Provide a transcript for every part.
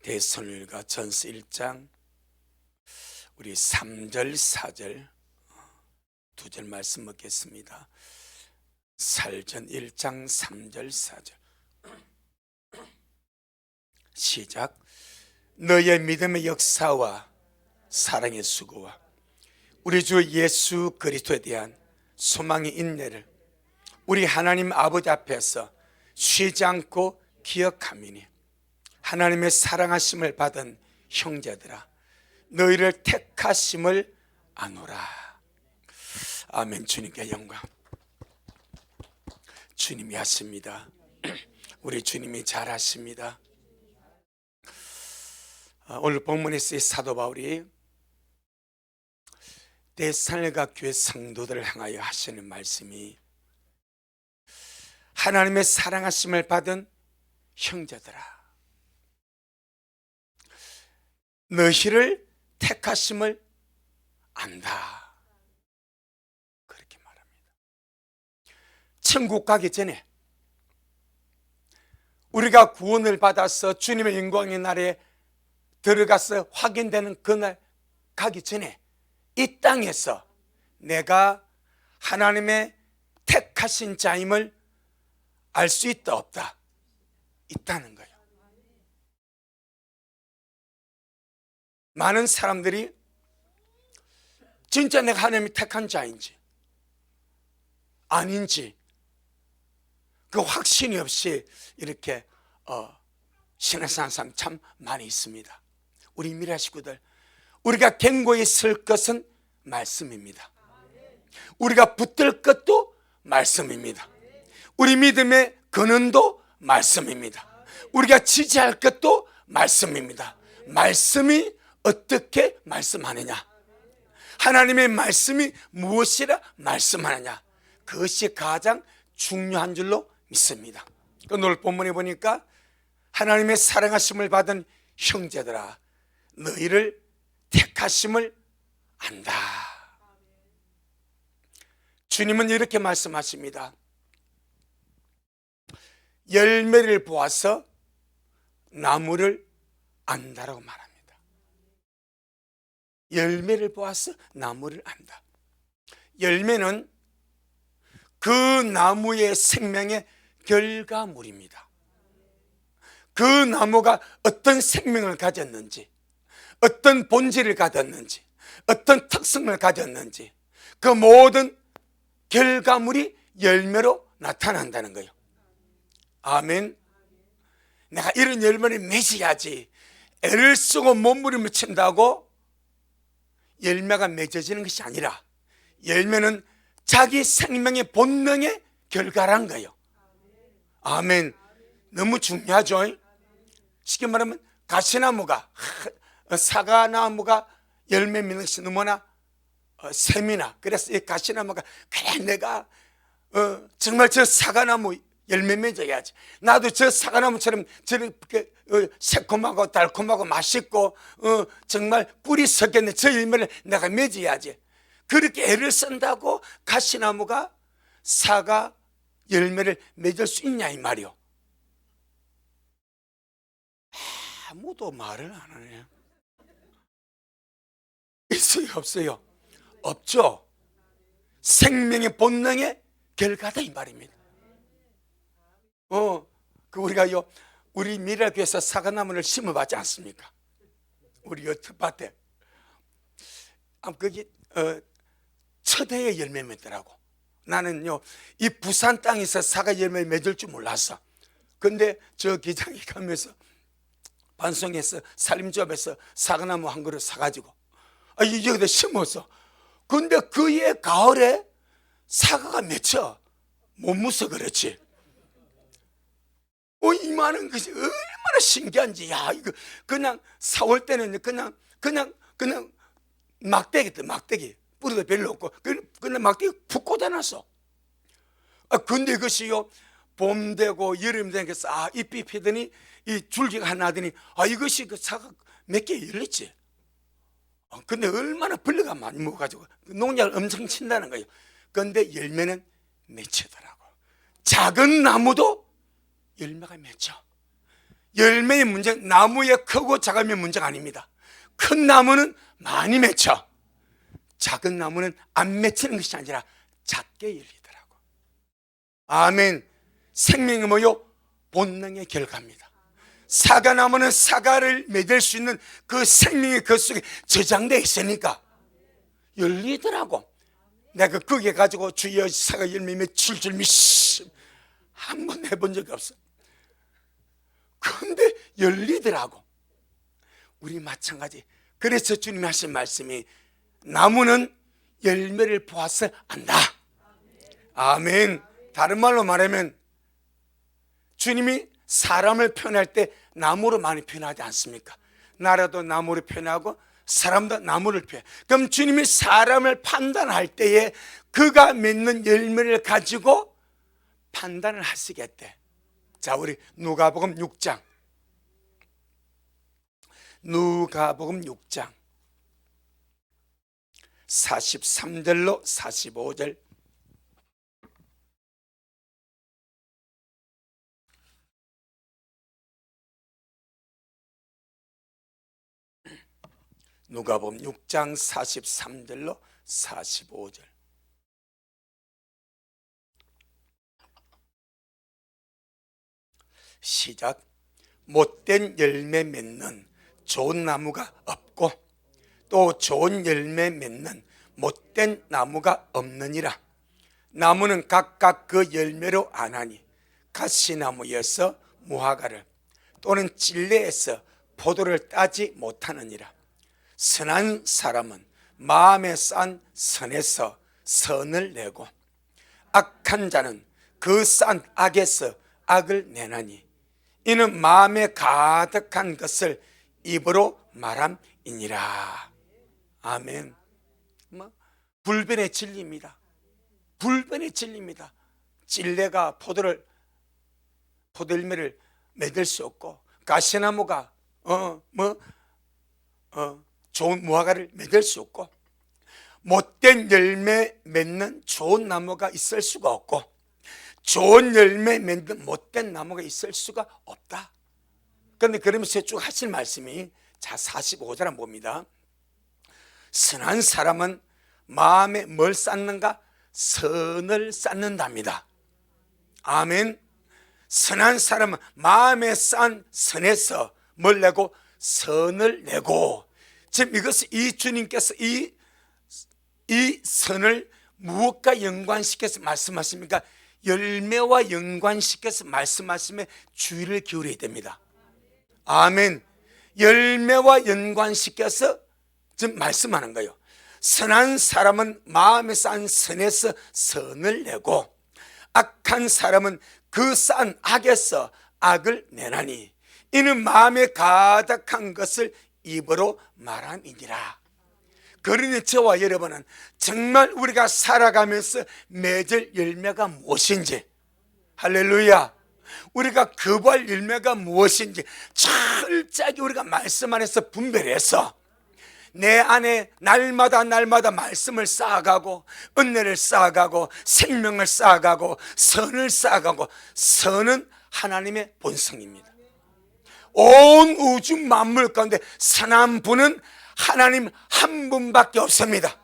대선율과 전서 1장 우리 3절 4절 두 절 말씀 먹겠습니다. 살전 1장 3절 4절 시작. 너의 믿음의 역사와 사랑의 수고와 우리 주 예수 그리스도에 대한 소망의 인내를 우리 하나님 아버지 앞에서 쉬지 않고 기억하미니 하나님의 사랑하심을 받은 형제들아 너희를 택하심을 아노라. 아멘. 주님께 영광. 주님이 하십니다. 우리 주님이 잘하십니다. 오늘 본문에서 사도 바울이 데살로니가 교회 성도들을 향하여 하시는 말씀이 하나님의 사랑하심을 받은 형제들아 너희를 택하심을 안다, 그렇게 말합니다. 천국 가기 전에 우리가 구원을 받아서 주님의 영광의 날에 들어가서 확인되는 그날 가기 전에 이 땅에서 내가 하나님의 택하신 자임을 알 수 있다 없다? 있다는 거예요. 많은 사람들이 진짜 내가 하나님이 택한 자인지 아닌지 그 확신이 없이 이렇게 신앙생활 사람 참 많이 있습니다. 우리 미래 식구들, 우리가 견고히 설 것은 말씀입니다. 우리가 붙들 것도 말씀입니다. 우리 믿음의 근원도 말씀입니다. 우리가 지지할 것도 말씀입니다. 말씀이 어떻게 말씀하느냐, 하나님의 말씀이 무엇이라 말씀하느냐, 그것이 가장 중요한 줄로 믿습니다. 오늘 본문에 보니까 하나님의 사랑하심을 받은 형제들아 너희를 택하심을 안다. 주님은 이렇게 말씀하십니다. 열매를 보아서 나무를 안다라고 말합니다. 열매를 보아서 나무를 안다. 열매는 그 나무의 생명의 결과물입니다. 그 나무가 어떤 생명을 가졌는지, 어떤 본질을 가졌는지, 어떤 특성을 가졌는지 그 모든 결과물이 열매로 나타난다는 거예요. 아멘. 내가 이런 열매를 맺어야지 애를 쓰고 몸부림을 친다고 열매가 맺어지는 것이 아니라 열매는 자기 생명의 본능의 결과란 거예요. 아멘. 너무 중요하죠. 쉽게 말하면 가시나무가, 사과나무가 열매 맺는 것이 너무나 셈이나, 그래서 이 가시나무가 그래 내가 정말 저 사과나무 열매 맺어야지, 나도 저 사과나무처럼 저렇게 새콤하고 달콤하고 맛있고 정말 꿀이 섞였네, 저 열매를 내가 맺어야지, 그렇게 애를 쓴다고 가시나무가 사과 열매를 맺을 수 있냐 이 말이요. 아무도 말을 안 하네요. 있어요 없어요? 없죠. 생명의 본능의 결과다 이 말입니다. 우리가요, 우리 미래교회에서 사과나무를 심어봤지 않습니까? 우리 텃밭에. 거기 첫 해에 열매 맺더라고. 나는요, 이 부산 땅에서 사과 열매 맺을 줄 몰랐어. 근데 저 기장이 가면서 반송에서 산림조합에서 사과나무 한 그루 사가지고 여기다 심었어. 근데 그 해 가을에 사과가 맺혀. 못 묻어 그렇지. 이만한 것이 얼마나 신기한지. 야, 이거 그냥 4월 때는 그냥 막대기다, 막대기. 뿌리도 별로 없고 그냥 막대기 푹 꽂아놨어. 근데 이것이요, 봄 되고 여름 되니까 잎이 피더니 이 줄기가 하나 나더니 이것이 그 사과 몇 개 열렸지. 근데 얼마나 벌레가 많이 먹어가지고 농약을 엄청 친다는 거예요. 근데 열매는 맺히더라고. 작은 나무도 열매가 맺혀. 열매의 문제, 나무의 크고 작으면 문제가 아닙니다. 큰 나무는 많이 맺혀. 작은 나무는 안 맺히는 것이 아니라 작게 열리더라고. 아멘. 생명이 뭐요? 본능의 결과입니다. 사과나무는 사과를 맺을 수 있는 그 생명이 그 속에 저장되어 있으니까 열리더라고. 내가 그게 가지고 주여 사과 열매 맺힐 줄 한 번 해본 적이 없어. 그런데 열리더라고. 우리 마찬가지. 그래서 주님이 하신 말씀이 나무는 열매를 보아서 안다. 아멘. 다른 말로 말하면 주님이 사람을 표현할 때 나무로 많이 표현하지 않습니까? 나라도 나무로 표현하고 사람도 나무를 표현해. 그럼 주님이 사람을 판단할 때에 그가 맺는 열매를 가지고 판단을 하시겠대. 자, 우리 누가복음 6장 43절로 45절. 누가복음 6장 43절로 45절. 시작. 못된 열매 맺는 좋은 나무가 없고 또 좋은 열매 맺는 못된 나무가 없느니라. 나무는 각각 그 열매로 아나니 가시나무에서 무화과를 또는 찔레에서 포도를 따지 못하느니라. 선한 사람은 마음에 싼 선에서 선을 내고 악한 자는 그 싼 악에서 악을 내나니 이는 마음에 가득한 것을 입으로 말함이니라. 아멘. 불변의 진리입니다. 불변의 진리입니다. 찔레가 포도열매를 맺을 수 없고 가시나무가 좋은 무화과를 맺을 수 없고 못된 열매 맺는 좋은 나무가 있을 수가 없고 좋은 열매 맺는 못된 나무가 있을 수가 없다. 그런데 그러면서 쭉 하실 말씀이 자 45절 한번 봅니다. 선한 사람은 마음에 뭘 쌓는가? 선을 쌓는답니다. 아멘. 선한 사람은 마음에 싼 선에서 뭘 내고? 선을 내고. 지금 이것을 이 주님께서 이 선을 무엇과 연관시켜서 말씀하십니까? 열매와 연관시켜서 말씀하시면 주의를 기울여야 됩니다. 아멘. 열매와 연관시켜서 지금 말씀하는 거예요. 선한 사람은 마음에 싼 선에서 선을 내고 악한 사람은 그 싼 악에서 악을 내나니 이는 마음에 가득한 것을 입으로 말함이니라. 그러니 저와 여러분은 정말 우리가 살아가면서 맺을 열매가 무엇인지, 할렐루야, 우리가 거부할 열매가 무엇인지 철저하게 우리가 말씀 안에서 분별해서 내 안에 날마다 말씀을 쌓아가고 은혜를 쌓아가고 생명을 쌓아가고 선을 쌓아가고. 선은 하나님의 본성입니다. 온 우주 만물 가운데 선한 분은 하나님 한 분밖에 없습니다.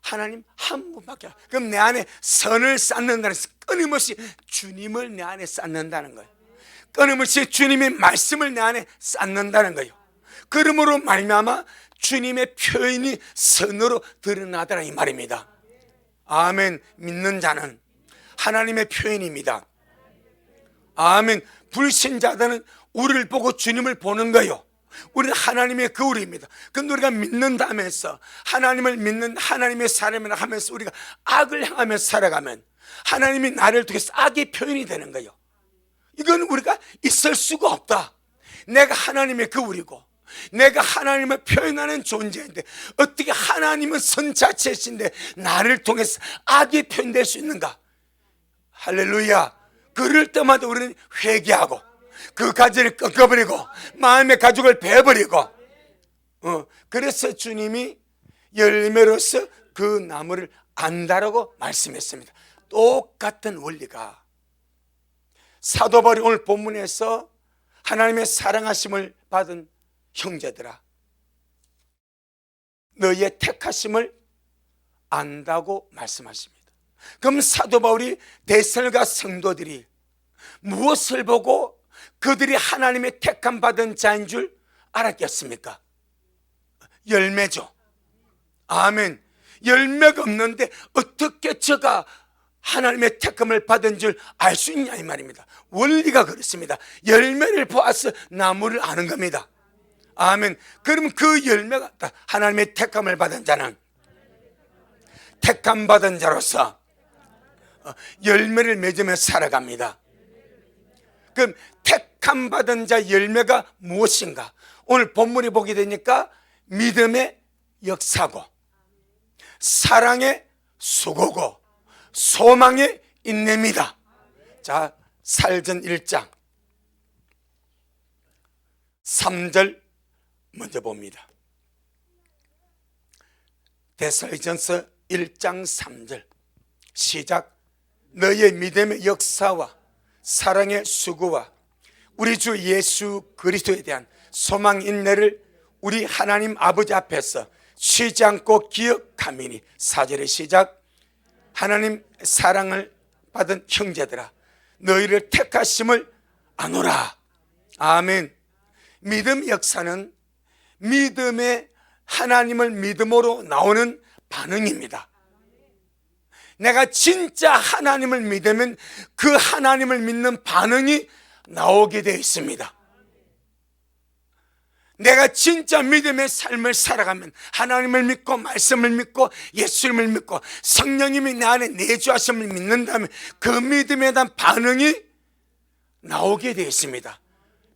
하나님 한 분밖에 없어요. 그럼 내 안에 선을 쌓는다는 것은 끊임없이 주님을 내 안에 쌓는다는 거예요. 끊임없이 주님의 말씀을 내 안에 쌓는다는 거예요. 그러므로 말미암아 주님의 표현이 선으로 드러나더라 이 말입니다. 아멘. 믿는 자는 하나님의 표현입니다. 아멘. 불신자들은 우리를 보고 주님을 보는 거예요. 우리는 하나님의 거울입니다. 그런데 우리가 믿는다면서 하나님을 믿는 하나님의 사람이라 하면서 우리가 악을 향하면서 살아가면 하나님이 나를 통해서 악의 표현이 되는 거예요. 이건 우리가 있을 수가 없다. 내가 하나님의 거울이고 내가 하나님을 표현하는 존재인데 어떻게 하나님은 선 자체이신데 나를 통해서 악이 표현될 수 있는가? 할렐루야. 그럴 때마다 우리는 회개하고 그 가지를 꺾어버리고 마음의 가죽을 베어버리고 그래서 주님이 열매로서 그 나무를 안다라고 말씀했습니다. 똑같은 원리가 사도 바울이 오늘 본문에서 하나님의 사랑하심을 받은 형제들아, 너희의 택하심을 안다고 말씀하십니다. 그럼 사도 바울이 데살로니가 성도들이 무엇을 보고 그들이 하나님의 택함 받은 자인 줄 알았겠습니까? 열매죠. 아멘. 열매가 없는데 어떻게 저가 하나님의 택함을 받은 줄 알 수 있냐 이 말입니다. 원리가 그렇습니다. 열매를 보아서 나무를 아는 겁니다. 아멘. 그럼 그 열매가 하나님의 택함을 받은 자는 택함 받은 자로서 열매를 맺으며 살아갑니다. 그럼 택함 받은 자 열매가 무엇인가? 오늘 본문이 보게 되니까 믿음의 역사고, 사랑의 수고고, 소망의 인내입니다. 자, 사도전 1장 3절 먼저 봅니다. 데살로니가전서 1장 3절 시작. 너희의 믿음의 역사와 사랑의 수고와 우리 주 예수 그리스도에 대한 소망 인내를 우리 하나님 아버지 앞에서 쉬지 않고 기억하미니. 4절의 시작. 하나님 사랑을 받은 형제들아, 너희를 택하심을 아노라. 아멘. 믿음 역사는 믿음의 하나님을 믿음으로 나오는 반응입니다. 내가 진짜 하나님을 믿으면 그 하나님을 믿는 반응이 나오게 되어 있습니다. 내가 진짜 믿음의 삶을 살아가면 하나님을 믿고 말씀을 믿고 예수님을 믿고 성령님이 내 안에 내주하심을 믿는다면 그 믿음에 대한 반응이 나오게 되어 있습니다.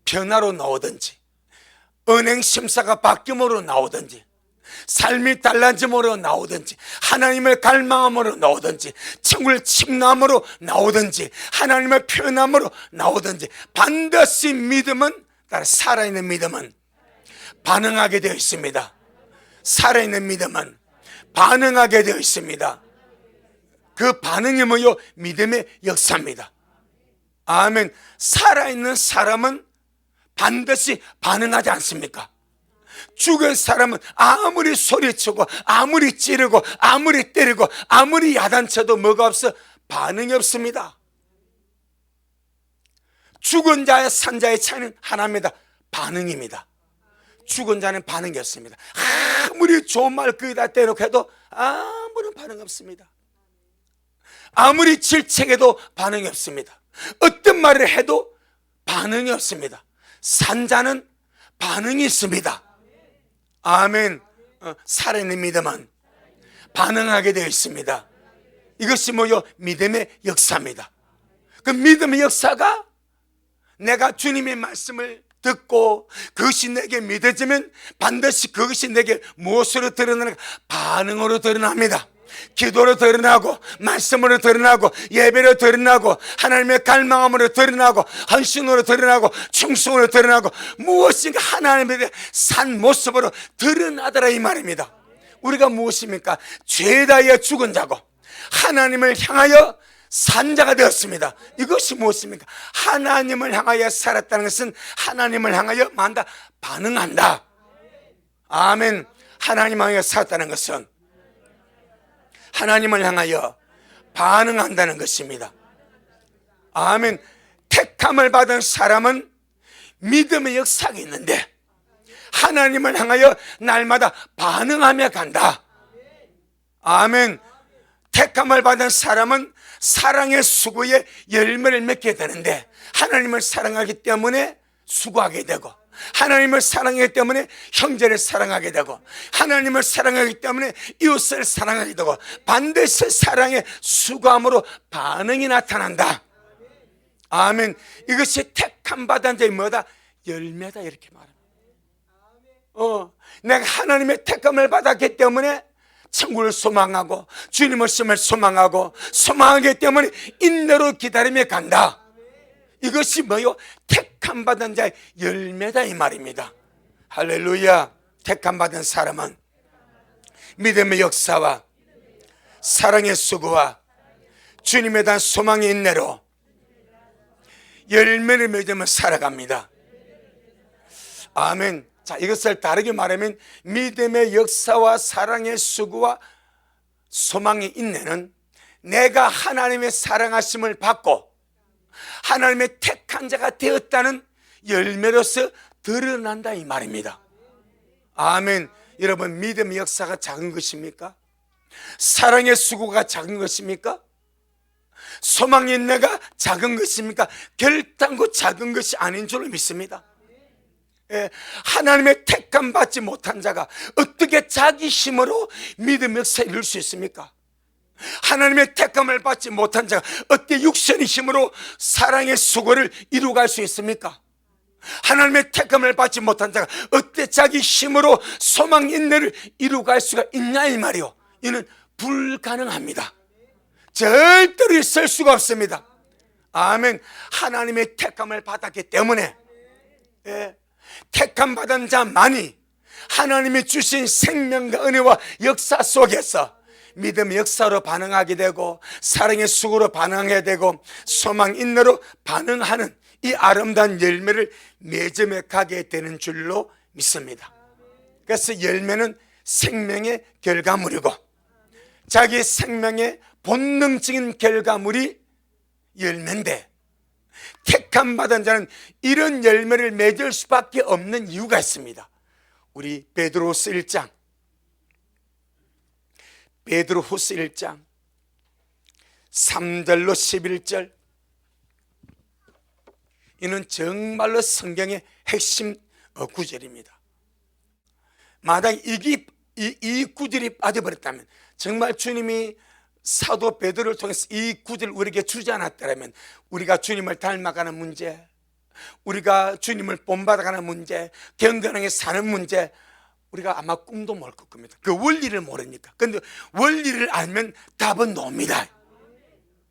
변화로 나오든지, 은행 심사가 바뀜으로 나오든지, 삶이 달라짐으로 나오든지, 하나님을 갈망함으로 나오든지, 천국을 침노함으로 나오든지, 하나님을 표현함으로 나오든지, 반드시 믿음은, 따라 살아있는 믿음은 반응하게 되어 있습니다. 살아있는 믿음은 반응하게 되어 있습니다. 그 반응이 뭐요? 믿음의 역사입니다. 아멘. 살아있는 사람은 반드시 반응하지 않습니까? 죽은 사람은 아무리 소리치고 아무리 찌르고 아무리 때리고 아무리 야단쳐도 뭐가 없어? 반응이 없습니다. 죽은 자와 산 자의 차이는 하나입니다. 반응입니다. 죽은 자는 반응이 없습니다. 아무리 좋은 말 거기다 대놓고 해도 아무런 반응 없습니다. 아무리 질책해도 반응이 없습니다. 어떤 말을 해도 반응이 없습니다. 산 자는 반응이 있습니다. 아멘. 살아있는 믿음은 반응하게 되어 있습니다. 이것이 뭐요? 믿음의 역사입니다. 그 믿음의 역사가 내가 주님의 말씀을 듣고 그것이 내게 믿어지면 반드시 그것이 내게 무엇으로 드러나는가? 반응으로 드러납니다. 기도로 드러나고, 말씀으로 드러나고, 예배로 드러나고, 하나님의 갈망함으로 드러나고, 헌신으로 드러나고, 충성으로 드러나고, 무엇인가 하나님에 대해 산 모습으로 드러나더라 이 말입니다. 우리가 무엇입니까? 죄에 대하여 죽은 자고 하나님을 향하여 산 자가 되었습니다. 이것이 무엇입니까? 하나님을 향하여 살았다는 것은 하나님을 향하여 만다 반응한다. 아멘. 하나님을 향하여 살았다는 것은 하나님을 향하여 반응한다는 것입니다. 아멘. 택함을 받은 사람은 믿음의 역사가 있는데 하나님을 향하여 날마다 반응하며 간다. 아멘. 택함을 받은 사람은 사랑의 수고에 열매를 맺게 되는데 하나님을 사랑하기 때문에 수고하게 되고, 하나님을 사랑하기 때문에 형제를 사랑하게 되고, 하나님을 사랑하기 때문에 이웃을 사랑하게 되고, 반드시 사랑의 수고함으로 반응이 나타난다. 아멘. 이것이 택함 받은 자의 뭐다? 열매다 이렇게 말합니다. 내가 하나님의 택함을 받았기 때문에 천국을 소망하고 주님의 심을 소망하고 소망하기 때문에 인내로 기다리며 간다. 이것이 뭐요? 택함 받은 자의 열매다 이 말입니다. 할렐루야. 택함 받은 사람은 믿음의 역사와 사랑의 수고와 주님에 대한 소망의 인내로 열매를 맺으면 살아갑니다. 아멘. 자, 이것을 다르게 말하면 믿음의 역사와 사랑의 수고와 소망의 인내는 내가 하나님의 사랑하심을 받고 하나님의 택한 자가 되었다는 열매로서 드러난다 이 말입니다. 아멘. 여러분, 믿음의 역사가 작은 것입니까? 사랑의 수고가 작은 것입니까? 소망의 인내가 작은 것입니까? 결단코 작은 것이 아닌 줄로 믿습니다. 예, 하나님의 택함 받지 못한 자가 어떻게 자기 힘으로 믿음의 역사를 이룰 수 있습니까? 하나님의 택함을 받지 못한 자가 어떻게 육신의 힘으로 사랑의 수고를 이루어갈 수 있습니까? 하나님의 택함을 받지 못한 자가 어떻게 자기 힘으로 소망 인내를 이루어갈 수가 있냐 이 말이요. 이는 불가능합니다. 절대로 있을 수가 없습니다. 아멘. 하나님의 택함을 받았기 때문에, 예, 택함 받은 자만이 하나님이 주신 생명과 은혜와 역사 속에서 믿음의 역사로 반응하게 되고 사랑의 수고로 반응하게 되고 소망 인내로 반응하는 이 아름다운 열매를 맺음에 가게 되는 줄로 믿습니다. 그래서 열매는 생명의 결과물이고 자기 생명의 본능적인 결과물이 열매인데, 택함 받은 자는 이런 열매를 맺을 수밖에 없는 이유가 있습니다. 우리 베드로후서 1장 베드로후서 1장 3절로 11절, 이는 정말로 성경의 핵심 구절입니다. 만약 이 구절이 빠져버렸다면, 정말 주님이 사도 베드로를 통해서 이 구절을 우리에게 주지 않았다면 우리가 주님을 닮아가는 문제, 우리가 주님을 본받아가는 문제, 경건하게 사는 문제, 우리가 아마 꿈도 못 꿀 겁니다. 그 원리를 모르니까. 그런데 원리를 알면 답은 나옵니다.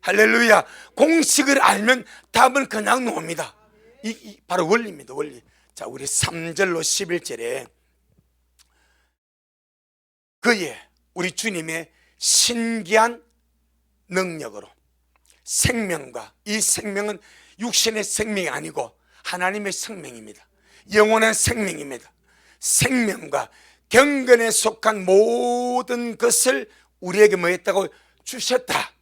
할렐루야. 공식을 알면 답은 그냥 나옵니다. 이 바로 원리입니다. 원리. 자, 우리 3절로 11절에 그의 우리 주님의 신기한 능력으로 생명과, 이 생명은 육신의 생명이 아니고 하나님의 생명입니다. 영원한 생명입니다. 생명과 경건에 속한 모든 것을 우리에게 뭐 했다고? 주셨다.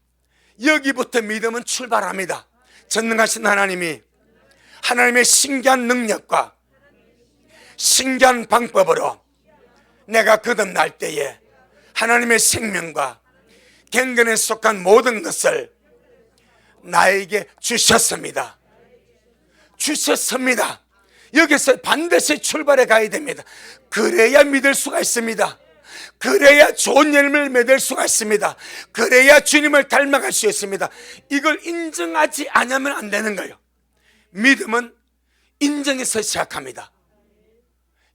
여기부터 믿음은 출발합니다. 전능하신 하나님이 하나님의 신기한 능력과 신기한 방법으로 내가 거듭날 때에 하나님의 생명과 경건에 속한 모든 것을 나에게 주셨습니다. 주셨습니다. 여기서 반드시 출발해 가야 됩니다. 그래야 믿을 수가 있습니다. 그래야 좋은 열매를 맺을 수가 있습니다. 그래야 주님을 닮아갈 수 있습니다. 이걸 인정하지 않으면 안 되는 거예요. 믿음은 인정에서 시작합니다.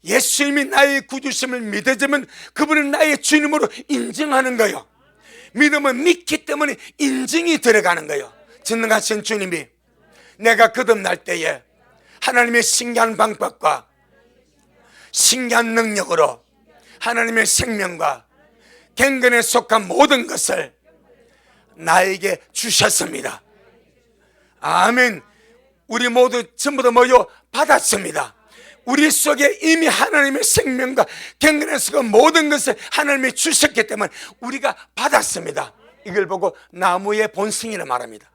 예수님이 나의 구주심을 믿어지면 그분은 나의 주님으로 인정하는 거예요. 믿음은 믿기 때문에 인증이 들어가는 거예요. 전능하신 주님이 내가 거듭날 때에 하나님의 신기한 방법과 신기한 능력으로 하나님의 생명과 경건에 속한 모든 것을 나에게 주셨습니다. 아멘. 우리 모두 전부 다 모여 받았습니다. 우리 속에 이미 하나님의 생명과 경건에 속한 모든 것을 하나님이 주셨기 때문에 우리가 받았습니다. 이걸 보고 나무의 본성이라 말합니다.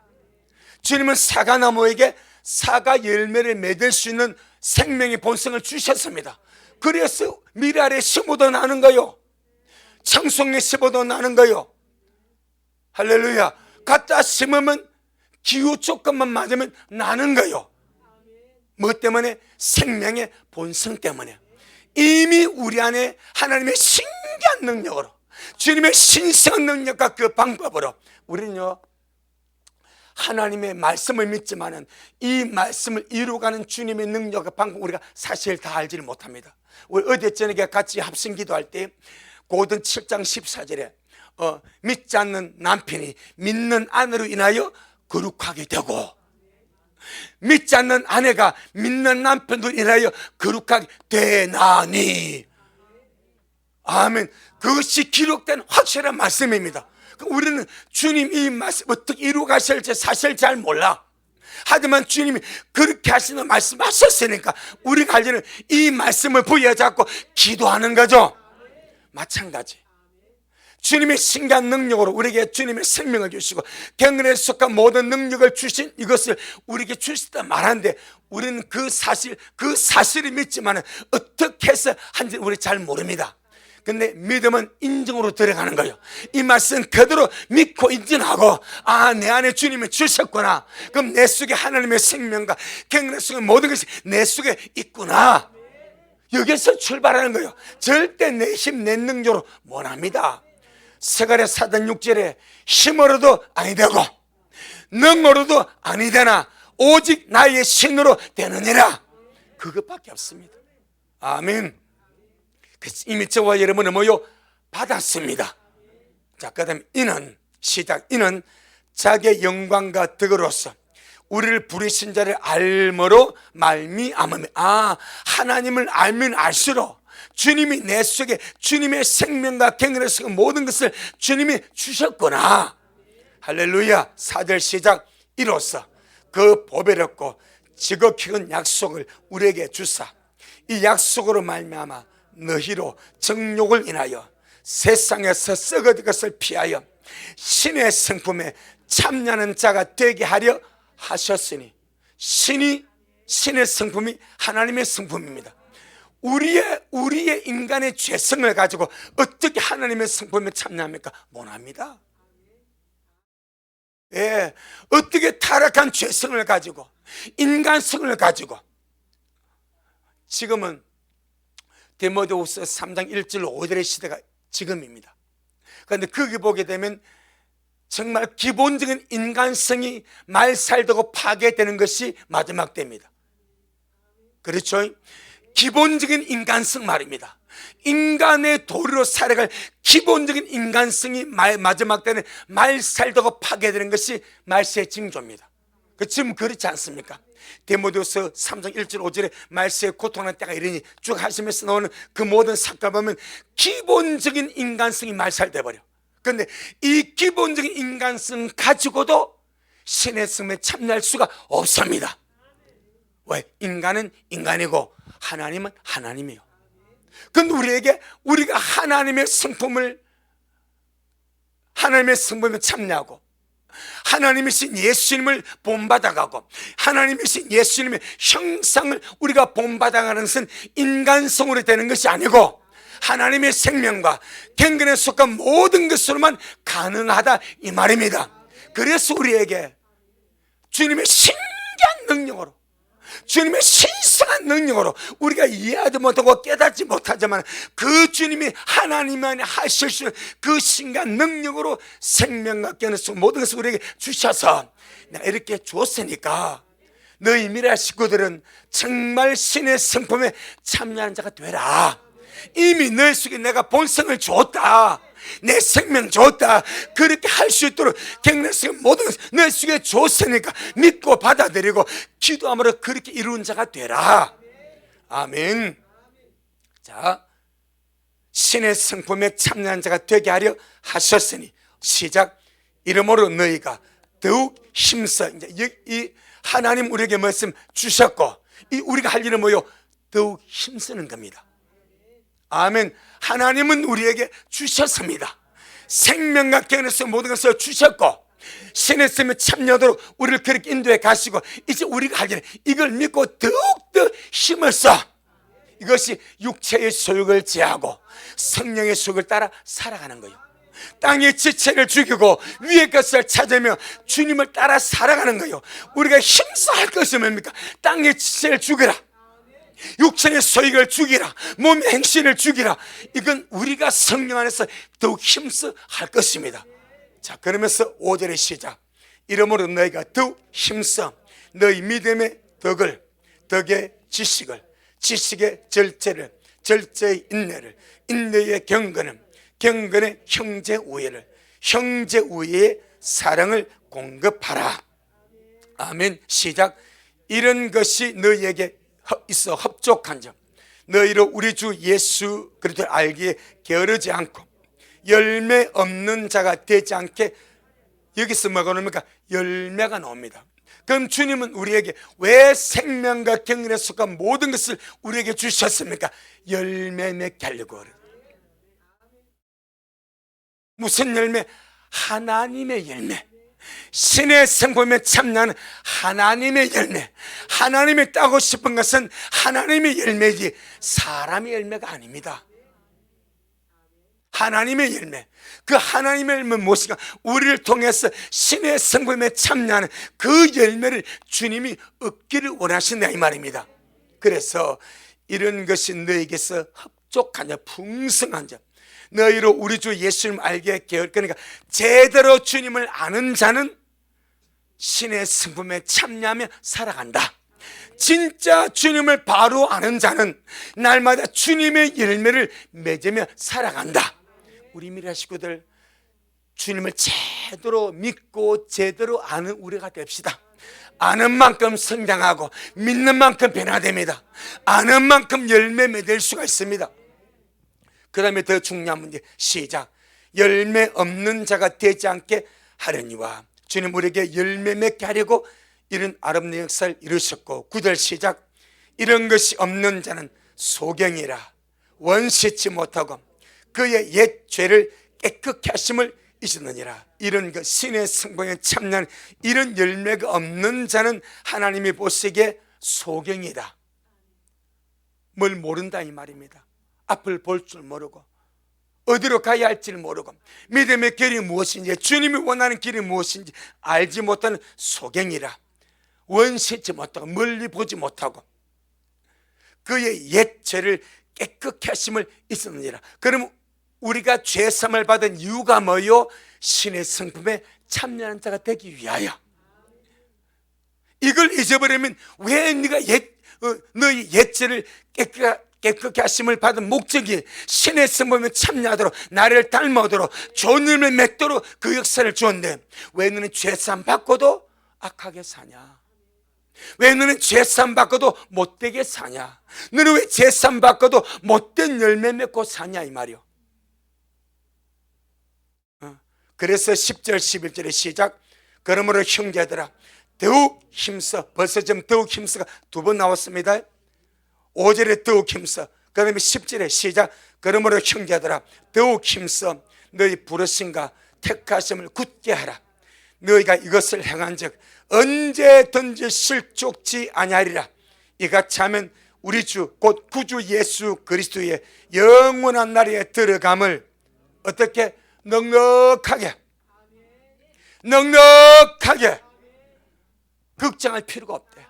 주님은 사과나무에게 사과 열매를 맺을 수 있는 생명의 본성을 주셨습니다. 그래서 미랄에 심어도 나는 거요, 청송에 심어도 나는 거요. 할렐루야. 갖다 심으면 기후 조건만 맞으면 나는 거요. 뭐 때문에? 생명의 본성 때문에. 이미 우리 안에 하나님의 신기한 능력으로, 주님의 신성한 능력과 그 방법으로 우리는요 하나님의 말씀을 믿지만은 이 말씀을 이루어가는 주님의 능력과 방법 우리가 사실 다 알지를 못합니다. 우리 어제 저녁에 같이 합심 기도할 때 고든 7장 14절에 믿지 않는 남편이 믿는 아내로 인하여 거룩하게 되고 믿지 않는 아내가 믿는 남편도 인하여 거룩하게 되나니. 아멘. 그것이 기록된 확실한 말씀입니다. 우리는 주님 이 말씀 어떻게 이루어 가실지 사실 잘 몰라. 하지만 주님이 그렇게 하시는 말씀하셨으니까 우리가 할 일은 이 말씀을 부여잡고 기도하는 거죠. 마찬가지. 주님의 신기한 능력으로 우리에게 주님의 생명을 주시고 경건에 속한 모든 능력을 주신 이것을 우리에게 주시다 말하는데, 우리는 그 사실을 믿지만 어떻게 해서 한지 우리 잘 모릅니다. 근데 믿음은 인정으로 들어가는 거예요. 이 말씀 그대로 믿고 인정하고, 내 안에 주님이 주셨구나. 그럼 내 속에 하나님의 생명과 경건의 속에 모든 것이 내 속에 있구나. 여기서 출발하는 거예요. 절대 내 힘, 내 능력으로 못합니다. 세가랴 4장 6절에 힘으로도 아니 되고 능으로도 아니 되나 오직 나의 신으로 되느니라. 그것밖에 없습니다. 아멘. 이미 저와 여러분은 뭐요? 받았습니다. 자, 그 다음에 이는 자기의 영광과 덕으로서 우리를 부르신 자를 알므로 말미암으며, 하나님을 알면 알수록 주님이 내 속에 주님의 생명과 경건의 속에 모든 것을 주님이 주셨구나. 할렐루야. 4절 시작. 이로써 그 보배롭고 지극히 큰 약속을 우리에게 주사 이 약속으로 말미암아 너희로 정욕을 인하여 세상에서 썩어질 것을 피하여 신의 성품에 참여하는 자가 되게 하려 하셨으니, 신의 성품이 하나님의 성품입니다. 우리의 인간의 죄성을 가지고 어떻게 하나님의 성품에 참여합니까? 못합니다. 어떻게 타락한 죄성을 가지고 인간성을 가지고. 지금은 디모데후서 3장 1절 5절의 시대가 지금입니다. 그런데 거기 보게 되면 정말 기본적인 인간성이 말살되고 파괴되는 것이 마지막 때입니다. 그렇죠? 기본적인 인간성 말입니다. 인간의 도리로 살아갈 기본적인 인간성이 마지막 때는 말살되고 파괴되는 것이 말세의 징조입니다. 지금 그렇지 않습니까? 디모데후서 3장 1절 5절에 말세의 고통하는 때가 이르니 쭉 하시면서 나오는 그 모든 사건 보면 기본적인 인간성이 말살돼 버려. 그런데 이 기본적인 인간성 가지고도 신의 성품에 참여할 수가 없습니다. 왜? 인간은 인간이고 하나님은 하나님이에요. 그런데 우리가 하나님의 성품에 참여하고 하나님이신 예수님을 본받아가고 하나님이신 예수님의 형상을 우리가 본받아가는 것은 인간성으로 되는 것이 아니고 하나님의 생명과 경건에 속한 모든 것으로만 가능하다 이 말입니다. 그래서 우리에게 주님의 신기한 능력으로, 주님의 신성한 능력으로 우리가 이해하지 못하고 깨닫지 못하지만 그 주님이 하나님만이 하실 수 있는 그 신기한 능력으로 생명과 경건의 모든 것을 우리에게 주셔서 이렇게 주었으니까 너희 미라 식구들은 정말 신의 성품에 참여하는 자가 되라. 이미 너희 속에 내가 본성을 줬다, 내 생명 줬다. 그렇게 할 수 있도록 경건의 모든 것을 너희 속에 줬으니까 믿고 받아들이고 기도함으로 그렇게 이루는 자가 되라. 아멘. 자, 신의 성품에 참여한 자가 되게 하려 하셨으니 시작. 이러므로 너희가 더욱 힘써. 이제 이 하나님 우리에게 말씀 주셨고 우리가 할 일은 뭐요? 더욱 힘쓰는 겁니다. 아멘. 하나님은 우리에게 주셨습니다. 생명과 경건에서 모든 것을 주셨고 신의 성품에 참여하도록 우리를 그렇게 인도해 가시고 이제 우리가 할 일은 이걸 믿고 더욱더 힘을 써. 이것이 육체의 소욕을 제하고 성령의 소욕을 따라 살아가는 거예요. 땅의 지체를 죽이고 위의 것을 찾으며 주님을 따라 살아가는 거예요. 우리가 힘써 할 것이 뭡니까? 땅의 지체를 죽이라, 육체의 소욕을 죽이라, 몸의 행실을 죽이라. 이건 우리가 성령 안에서 더욱 힘써 할 것입니다. 자, 그러면서 5절의 시작. 이러므로 너희가 더욱 힘써 너희 믿음의 덕을, 덕의 지식을, 지식의 절제를, 절제의 인내를, 인내의 경건을, 경건의 형제 우애를, 형제 우애의 사랑을 공급하라. 아멘. 시작. 이런 것이 너희에게 있어 흡족한 점 너희로 우리 주 예수 그리스도를 알기에 게으르지 않고 열매 없는 자가 되지 않게. 여기서 뭐가 나옵니까? 열매가 나옵니다. 그럼 주님은 우리에게 왜 생명과 경륜에 속한 모든 것을 우리에게 주셨습니까? 열매 맺게 하려고. 무슨 열매? 하나님의 열매. 신의 성품에 참여하는 하나님의 열매. 하나님이 따고 싶은 것은 하나님의 열매지 사람의 열매가 아닙니다. 하나님의 열매. 그 하나님의 열매는 무엇인가? 우리를 통해서 신의 성품에 참여하는 그 열매를 주님이 얻기를 원하신다 이 말입니다. 그래서 이런 것이 너에게서 흡족하냐 풍성한 자, 너희로 우리 주 예수님 알게 했게. 그러니까 제대로 주님을 아는 자는 신의 성품에 참여하며 살아간다. 진짜 주님을 바로 아는 자는 날마다 주님의 열매를 맺으며 살아간다. 우리 미래 식구들, 주님을 제대로 믿고 제대로 아는 우리가 됩시다. 아는 만큼 성장하고 믿는 만큼 변화됩니다. 아는 만큼 열매 맺을 수가 있습니다. 그 다음에 더 중요한 문제, 시작. 열매 없는 자가 되지 않게 하려니와. 주님 우리에게 열매 맺게 하려고 이런 아름다운 역사를 이루셨고, 9절 시작. 이런 것이 없는 자는 소경이라 원시치 못하고 그의 옛 죄를 깨끗게 하심을 잊었느니라. 이런 그 신의 성공에 참여한 이런 열매가 없는 자는 하나님이 보시기에 소경이다. 뭘 모른다 이 말입니다. 앞을 볼 줄 모르고 어디로 가야 할지를 모르고 믿음의 길이 무엇인지, 주님이 원하는 길이 무엇인지 알지 못하는 소경이라. 원시치 못하고 멀리 보지 못하고 그의 옛 죄를 깨끗게 하심을 잊었느니라. 그럼 우리가 죄사함을 받은 이유가 뭐요? 신의 성품에 참여하는 자가 되기 위하여. 이걸 잊어버리면 왜 네가 너희 옛 죄를 깨끗게 하심을 받은 목적이 신의 성품에 참여하도록, 나를 닮아오도록, 좋은 일을 맺도록 그 역사를 주었는데 왜 너는 죄사함 받고도 악하게 사냐? 왜 너는 죄사함 받고도 못되게 사냐? 너는 왜 죄사함 받고도 못된 열매 맺고 사냐 이 말이요. 그래서 10절 11절의 시작. 그러므로 형제들아 더욱 힘써. 벌써 좀 더욱 힘써가 두 번 나왔습니다. 5절에 더욱 힘써. 그 다음에 10절에 시작. 그러므로 형제들아 더욱 힘써 너희 부르심과 택하심을 굳게 하라. 너희가 이것을 행한 즉 언제든지 실족지 아니하리라. 이같이 하면 우리 주 곧 구주 예수 그리스도의 영원한 나라에 들어감을 어떻게? 넉넉하게 걱정할 필요가 없대.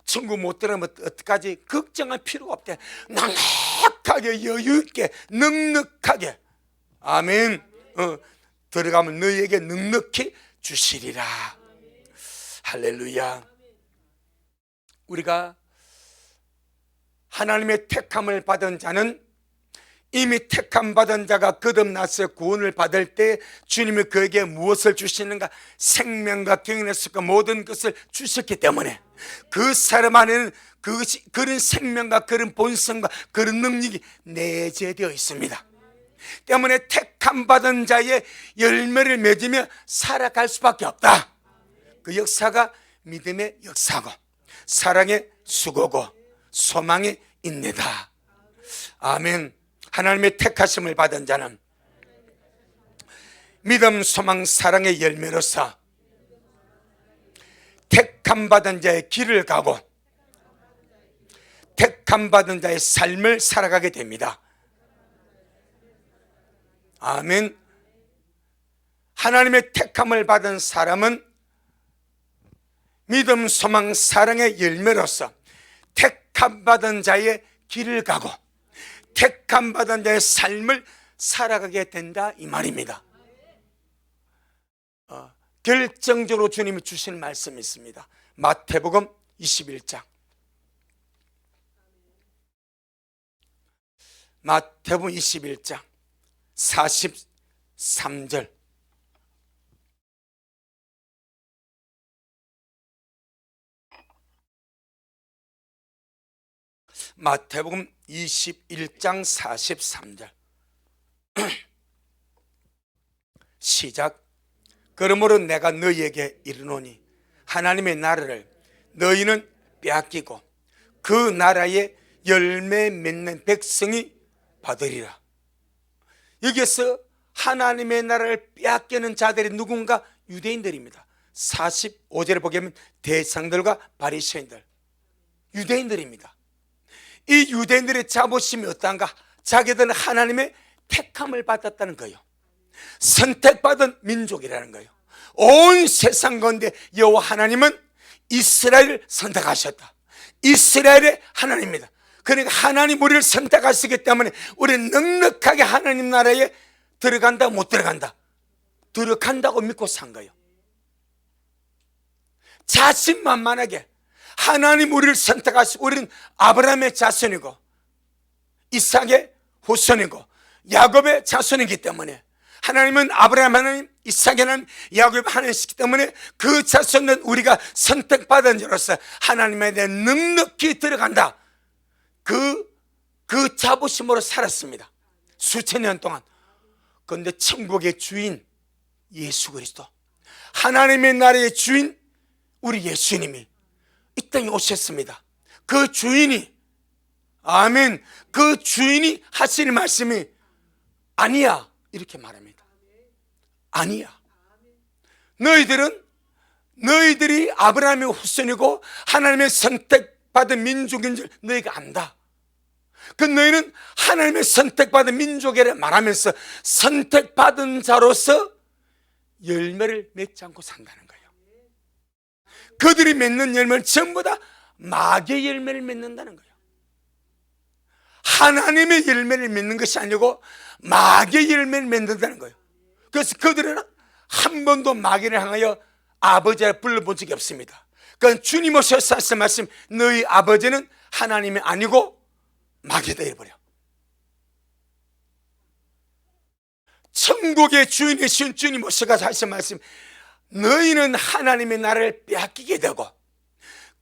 친구 못 들으면 어떡하지? 걱정할 필요가 없대. 넉넉하게 여유있게 넉넉하게. 아멘. 들어가면 너희에게 넉넉히 주시리라. 할렐루야. 우리가 하나님의 택함을 받은 자는 이미 택함 받은 자가 거듭나서 구원을 받을 때 주님이 그에게 무엇을 주시는가? 생명과 경륜에서 그 모든 것을 주셨기 때문에 그 사람 안에는 그런 생명과 그런 본성과 그런 능력이 내재되어 있습니다. 때문에 택함 받은 자의 열매를 맺으며 살아갈 수밖에 없다. 그 역사가 믿음의 역사고 사랑의 수고고 소망의 인내다. 아멘. 하나님의 택하심을 받은 자는 믿음, 소망, 사랑의 열매로서 택함 받은 자의 길을 가고 택함 받은 자의 삶을 살아가게 됩니다. 아멘. 하나님의 택함을 받은 사람은 믿음, 소망, 사랑의 열매로서 택함 받은 자의 길을 가고 택함 받은 자의 삶을 살아가게 된다 이 말입니다. 결정적으로 주님이 주신 말씀이 있습니다. 마태복음 21장. 마태복음 21장 43절. 마태복음 21장 43절. 시작. 그러므로 내가 너희에게 이르노니 하나님의 나라를 너희는 빼앗기고 그 나라에 열매 맺는 백성이 받으리라. 여기서 하나님의 나라를 빼앗기는 자들이 누군가? 유대인들입니다. 45절에 보게 되면 대상들과 바리새인들, 유대인들입니다. 이 유대인들의 자부심이 어떠한가? 자기들은 하나님의 택함을 받았다는 거예요. 선택받은 민족이라는 거예요. 온 세상 가운데 여호와 하나님은 이스라엘을 선택하셨다. 이스라엘의 하나님입니다. 그러니까 하나님 우리를 선택하시기 때문에 우리는 넉넉하게 하나님 나라에 들어간다 못 들어간다? 들어간다고 믿고 산 거예요. 자신만만하게 하나님 우리를 선택하시고 우리는 아브라함의 자손이고 이삭의 후손이고 야곱의 자손이기 때문에 하나님은 아브라함 하나님, 이삭 하나님, 야곱 하나님이시기 때문에 그 자손은 우리가 선택받은 자로서 하나님에 대해 넉넉히 들어간다. 그 자부심으로 살았습니다. 수천 년 동안. 그런데 천국의 주인 예수 그리스도, 하나님의 나라의 주인 우리 예수님이 이 땅에 오셨습니다. 그 주인이, 아멘, 그 주인이 하시는 말씀이 아니야 이렇게 말합니다. 아니야. 너희들이 아브라함의 후손이고 하나님의 선택받은 민족인 줄 너희가 안다. 그 너희는 하나님의 선택받은 민족이라 말하면서 선택받은 자로서 열매를 맺지 않고 산다는 거예요. 그들이 맺는 열매는 전부 다 마귀의 열매를 맺는다는 거예요. 하나님의 열매를 맺는 것이 아니고 마귀의 열매를 맺는다는 거예요. 그래서 그들은 한 번도 마귀를 향하여 아버지라 불러본 적이 없습니다. 그건 주님 오셔서 하신 말씀, 너희 아버지는 하나님이 아니고 마귀다 이래버려. 천국의 주인이신 주님 오셔서 하신 말씀, 너희는 하나님의 나라를 빼앗기게 되고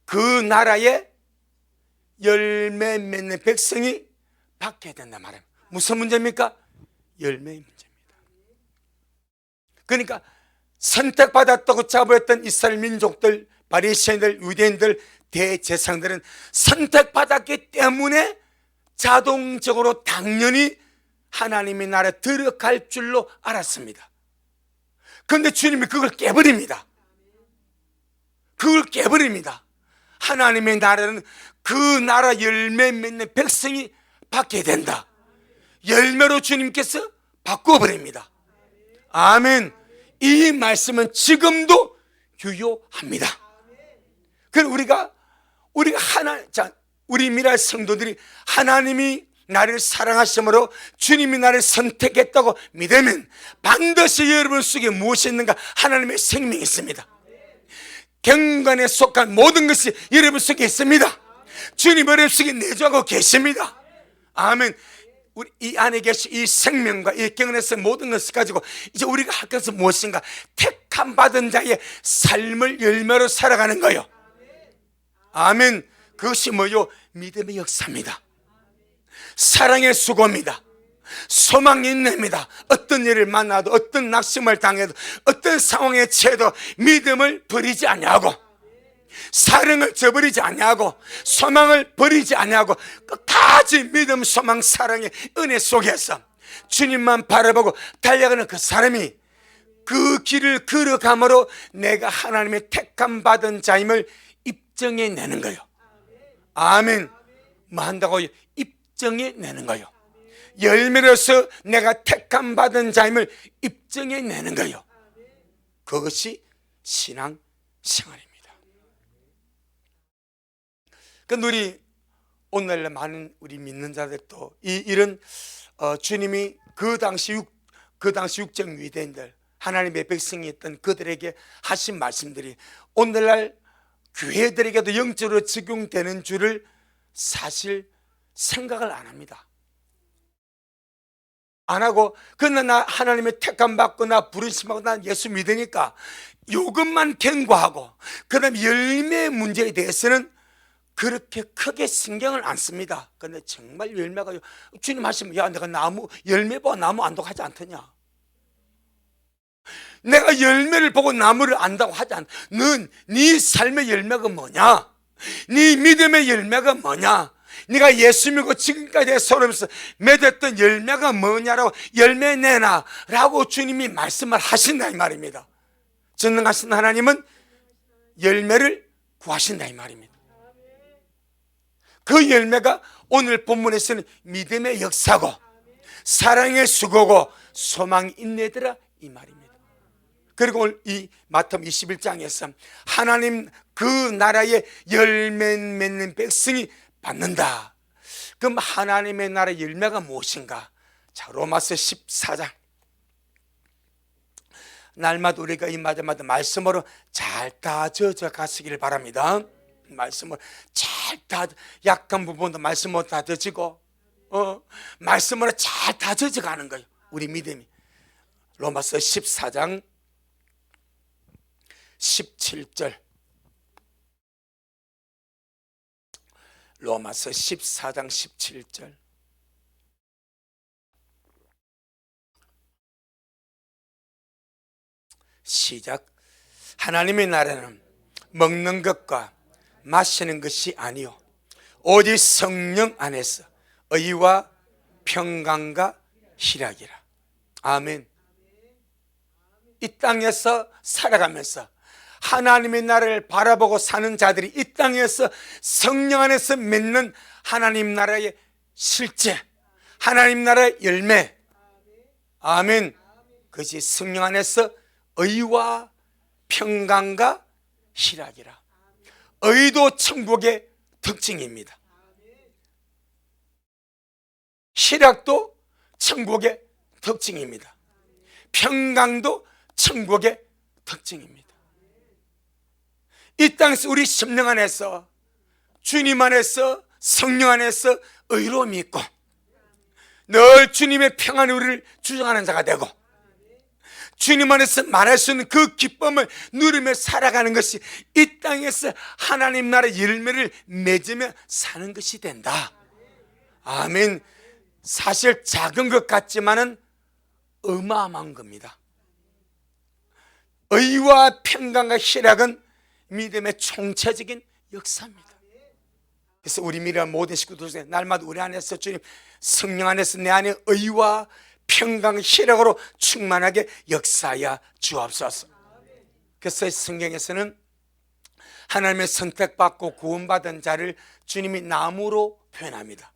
그 나라에 열매 맺는 백성이 받게 된다 말이에요. 무슨 문제입니까? 열매의 문제입니다. 그러니까 선택받았다고 자부했던 이스라엘 민족들, 바리새인들, 유대인들, 대제사장들은 선택받았기 때문에 자동적으로 당연히 하나님의 나라에 들어갈 줄로 알았습니다. 그런데 주님이 그걸 깨버립니다. 그걸 깨버립니다. 하나님의 나라는 그 나라 열매 맺는 백성이 받게 된다. 열매로 주님께서 바꿔버립니다. 아멘. 이 말씀은 지금도 유효합니다. 그럼 우리가 우리 미랄 성도들이 하나님이 나를 사랑하심으로 주님이 나를 선택했다고 믿으면 반드시 여러분 속에 무엇이 있는가? 하나님의 생명이 있습니다. 경건에 속한 모든 것이 여러분 속에 있습니다. 주님 여러분 속에 내주하고 계십니다. 아멘. 우리 이 안에 계신 이 생명과 이 경건에서 모든 것을 가지고 이제 우리가 할 것은 무엇인가? 택함 받은 자의 삶을 열매로 살아가는 거예요. 아멘. 그것이 뭐요? 믿음의 역사입니다. 사랑의 수고입니다. 소망의 인내입니다. 어떤 일을 만나도, 어떤 낙심을 당해도, 어떤 상황에 처해도 믿음을 버리지 아니하고, 사랑을 저버리지 아니하고, 소망을 버리지 아니하고, 끝까지 믿음, 소망, 사랑의 은혜 속에서 주님만 바라보고 달려가는 그 사람이 그 길을 걸어감으로 내가 하나님의 택함 받은 자임을 입증해내는 거예요. 아멘. 뭐 한다고요? 입증해내는 거예요. 열매로서 내가 택함 받은 자임을 입증해내는 거예요. 그것이 신앙 생활입니다. 그러니까 우리 오늘날 많은 우리 믿는 자들도 이런 주님이 그 당시 육정 유대인들, 하나님의 백성이었던 그들에게 하신 말씀들이 오늘날 교회들에게도 영적으로 적용되는 줄을 사실 생각을 안 합니다. 안 하고 그러나 나 하나님의 택함 받고 나 부르심하고 난 예수 믿으니까 이것만 경고하고 그 다음에 열매의 문제에 대해서는 그렇게 크게 신경을 안 씁니다. 그런데 정말 열매가 주님 하시면 야 내가 나무 열매 봐 나무 안독하지 않더냐. 내가 열매를 보고 나무를 안다고 하지 않아. 넌 네 삶의 열매가 뭐냐? 네 믿음의 열매가 뭐냐? 네가 예수 믿고 지금까지 살아오면서 맺었던 열매가 뭐냐라고 열매 내놔 라고 주님이 말씀을 하신다 이 말입니다. 전능하신 하나님은 열매를 구하신다 이 말입니다. 그 열매가 오늘 본문에서는 믿음의 역사고 사랑의 수고고 소망 인내더라 이 말입니다. 그리고 오늘 이 마태복음 21장에서 하나님 그 나라의 열매 맺는 백성이 받는다. 그럼 하나님의 나라의 열매가 무엇인가? 자, 로마서 14장. 날마다 우리가 이 마다마다 말씀으로 잘 다져져 가시기를 바랍니다. 말씀을 잘 약한 부분도 말씀으로 다져지고 말씀으로 잘 다져져 가는 거예요. 우리 믿음이. 로마서 14장 17절. 로마서 14장 17절. 시작. 하나님의 나라는 먹는 것과 마시는 것이 아니요 오직 성령 안에서 의와 평강과 희락이라. 아멘. 이 땅에서 살아가면서 하나님의 나라를 바라보고 사는 자들이 이 땅에서 성령 안에서 맺는 하나님 나라의 실제, 하나님 나라의 열매. 아멘. 그것이 성령 안에서 의와 평강과 희락이라. 의도 천국의 특징입니다. 희락도 천국의 특징입니다. 평강도 천국의 특징입니다. 이 땅에서 우리 심령 안에서 주님 안에서 성령 안에서 의로움이 있고 늘 주님의 평안이 우리를 주장하는 자가 되고 주님 안에서 말할 수 있는 그 기쁨을 누리며 살아가는 것이 이 땅에서 하나님 나라의 열매를 맺으며 사는 것이 된다. 아멘. 사실 작은 것 같지만은 어마어마한 겁니다. 의와 평강과 희락은 믿음의 총체적인 역사입니다. 그래서 우리 믿음의 모든 식구들 날마다 우리 안에서 주님 성령 안에서 내 안에 의와 평강 희락으로 충만하게 역사하여 주옵소서. 그래서 성경에서는 하나님의 선택받고 구원받은 자를 주님이 나무로 표현합니다.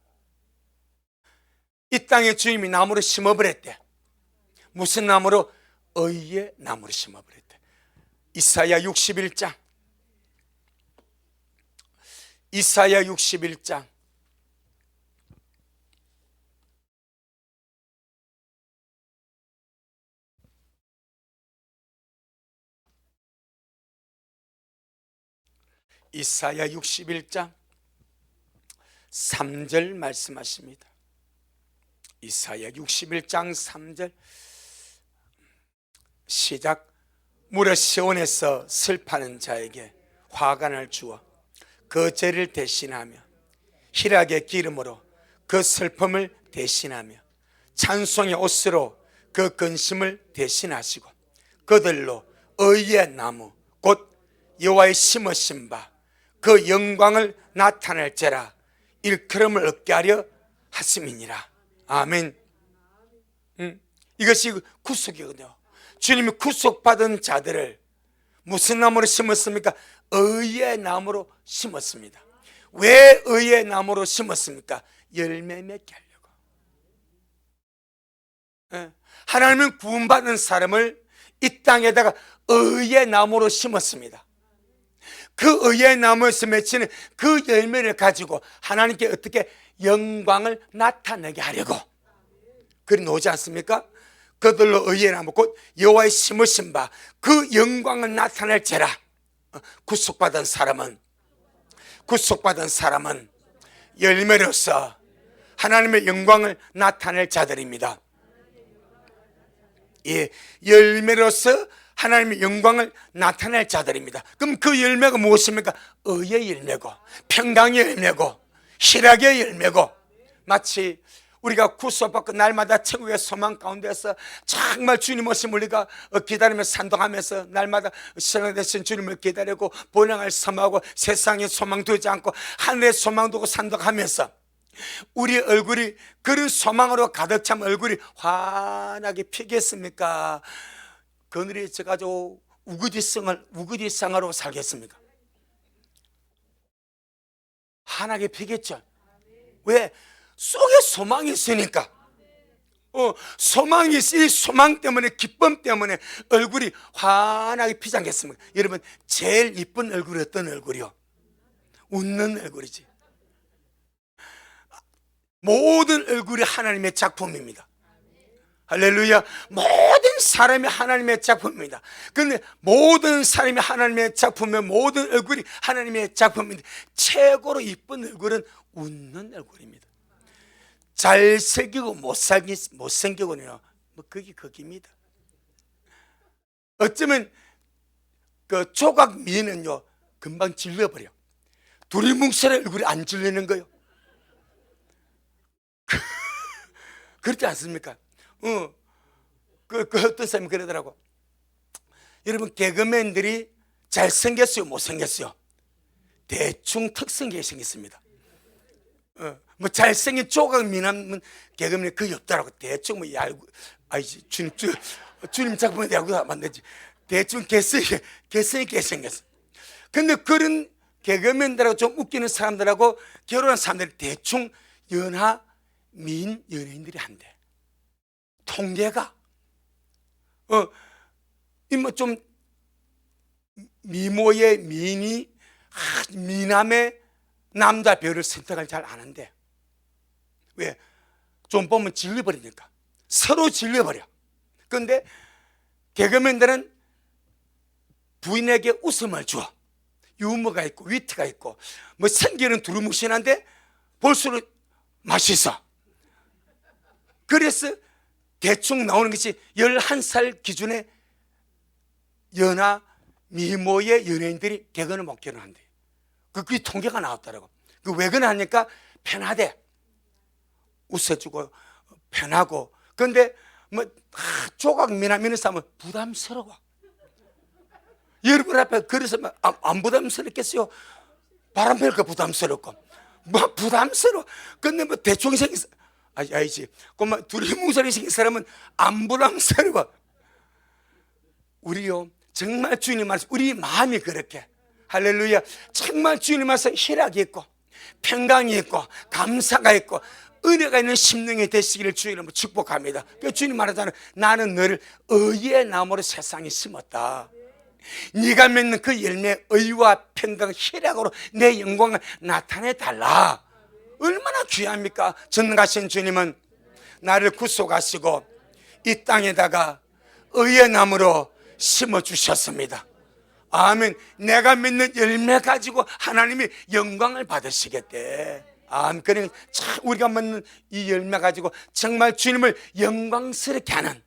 이 땅에 주님이 나무로 심어버렸대. 무슨 나무로? 의의 나무로 심어버렸대. 이사야 61장. 이사야 61장. 이사야 61장 3절 말씀하십니다. 이사야 61장 3절 시작. 무릇 시온에서 슬퍼하는 자에게 화관을 주어 그 죄를 대신하며 희락의 기름으로 그 슬픔을 대신하며 찬송의 옷으로 그 근심을 대신하시고 그들로 의의 나무 곧 여호와의 심으신 바 그 영광을 나타낼지라 일컬음을 얻게 하려 하심이니라. 아멘. 이것이 구속이거든요. 주님이 구속받은 자들을 무슨 나무로 심었습니까? 의의 나무로 심었습니다. 왜 의의 나무로 심었습니까? 열매 맺게 하려고. 하나님은 구원받은 사람을 이 땅에다가 의의 나무로 심었습니다. 그 의의 나무에서 맺히는 그 열매를 가지고 하나님께 어떻게 영광을 나타내게 하려고 그리 놓지 않습니까? 그들로 의의 나무 곧 여호와의 심으신 바 그 영광을 나타낼지라. 구속받은 사람은 열매로서 하나님의 영광을 나타낼 자들입니다. 예, 열매로서 하나님의 영광을 나타낼 자들입니다. 그럼 그 열매가 무엇입니까? 의의 열매고 평강의 열매고 희락의 열매고 마치 우리가 구속받고 날마다 천국의 소망 가운데서 정말 주님 오심 우리가 기다리며 산동하면서 날마다 신랑 되신 주님을 기다리고 본향을 섬하고 세상에 소망 두지 않고 하늘에 소망 두고 산동하면서 우리 얼굴이 그런 소망으로 가득 찬 얼굴이 환하게 피겠습니까? 그늘이 져가지고 우거지상으로 살겠습니까? 환하게 피겠죠. 왜? 속에 소망이 있으니까. 소망이 있으니 소망 때문에 기쁨 때문에 얼굴이 환하게 피지 않겠습니까? 여러분 제일 이쁜 얼굴이 어떤 얼굴이요? 웃는 얼굴이지. 모든 얼굴이 하나님의 작품입니다. 할렐루야. 모든 사람이 하나님의 작품입니다. 그런데 모든 사람이 하나님의 작품이면 모든 얼굴이 하나님의 작품인데 최고로 이쁜 얼굴은 웃는 얼굴입니다. 잘생기고 못생기고는요 뭐 그게 거기입니다. 어쩌면 그 조각 미는요 금방 질려버려. 두리뭉실한 얼굴이 안 질리는 거요. 그렇지 않습니까? 그 어떤 사람이 그러더라고. 여러분 개그맨들이 잘생겼어요 못생겼어요? 대충 특성이 생겼습니다. 뭐 잘생긴 조각 미남은 개그맨이 거의 없더라고. 대충 뭐 얄고 아이지 주님 작품에 야구도 만들지. 대충 개성이 생겼어. 근데 그런 개그맨들하고 좀 웃기는 사람들하고 결혼한 사람들이 대충 연하 미인 연예인들이 한대. 통계가 뭐 좀 미모의 미인이 미남의 남자 배우를 선택을 잘 안 한대. 왜? 좀 보면 질려버리니까. 서로 질려버려. 그런데 개그맨들은 부인에게 웃음을 줘. 유머가 있고 위트가 있고 뭐 생기는 두루뭉실한데 볼수록 맛있어. 그래서 대충 나오는 것이 11살 기준의 연하 미모의 연예인들이 개그는 못 결혼한대. 그게 통계가 나왔더라고. 왜 그러냐니까 편하대. 웃어주고 편하고. 그런데 뭐 조각 미남이는 사람은 부담스러워. 여러분 앞에 그래서 안 부담스럽겠어요? 바람 필까 부담스럽고 뭐 부담스러워. 근데 뭐 대충 생긴 아니지. 그만 두리뭉술이 생긴 사람은 안 부담스러워. 우리요 정말 주님 말씀 우리 마음이 그렇게 할렐루야 정말 주님 말씀 희락이 있고 평강이 있고 감사가 있고 은혜가 있는 심령이 되시기를 주의 이름으로 축복합니다. 그러니까 주님 말하잖아요. 나는 너를 의의 나무로 세상에 심었다. 네가 맺는 그 열매 의와 평강 희락으로 내 영광을 나타내 달라. 얼마나 귀합니까? 전능하신 주님은 나를 구속하시고 이 땅에다가 의의 나무로 심어주셨습니다. 아멘. 내가 맺는 열매 가지고 하나님이 영광을 받으시겠대. 아멘. 그러니까 우리가 맺는 이 열매 가지고 정말 주님을 영광스럽게 하는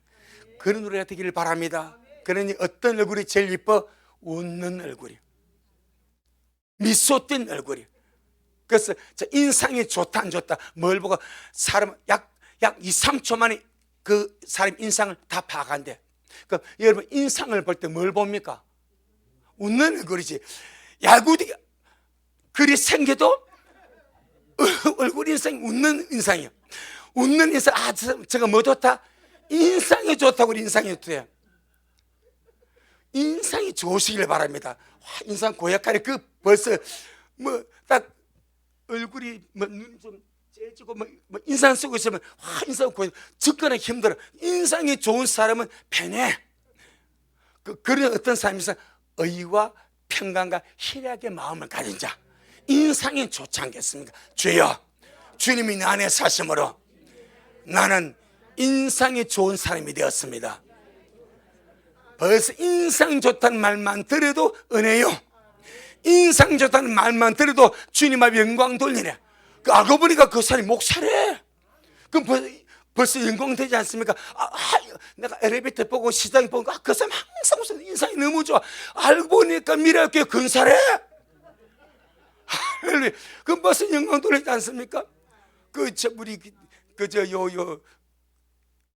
그런 우리가 되기를 바랍니다. 그러니 어떤 얼굴이 제일 이뻐? 웃는 얼굴이, 미소 띈 얼굴이. 그래서 인상이 좋다 안 좋다 뭘 보고 사람 약 2, 3초 만에 그 사람 인상을 다 파악한대. 그러니까 여러분 인상을 볼 때 뭘 봅니까? 웃는 얼굴이지. 야구디 그리 생겨도 얼굴 인상이 웃는 인상이에요. 웃는 인상. 저거 뭐 좋다? 인상이 좋다고. 우리 인상이 좋대요. 인상이 좋으시길 바랍니다. 인상 고약하네. 그 벌써 뭐 딱 얼굴이 뭐 눈 좀 째지고 뭐 인상 쓰고 있으면 인상 고약 접근하기 힘들어. 인상이 좋은 사람은 편해. 그런 어떤 사람이 있어? 의와 평강과 희락의 마음을 가진 자. 인상이 좋지 않겠습니까? 주여 주님이 내 안에 사심으로 나는 인상이 좋은 사람이 되었습니다. 벌써 인상 좋다는 말만 들어도 은혜요. 인상 좋다는 말만 들어도 주님 앞에 영광 돌리네. 알고 보니까 그 사람이 목사래. 그럼 벌써 영광 되지 않습니까? 내가 엘리베이터 보고 시장 보고 그 사람 항상 무슨 인상이 너무 좋아. 알고 보니까 미라교회 근사래. 그럼 벌써 영광 돌리지 않습니까? 우리 그저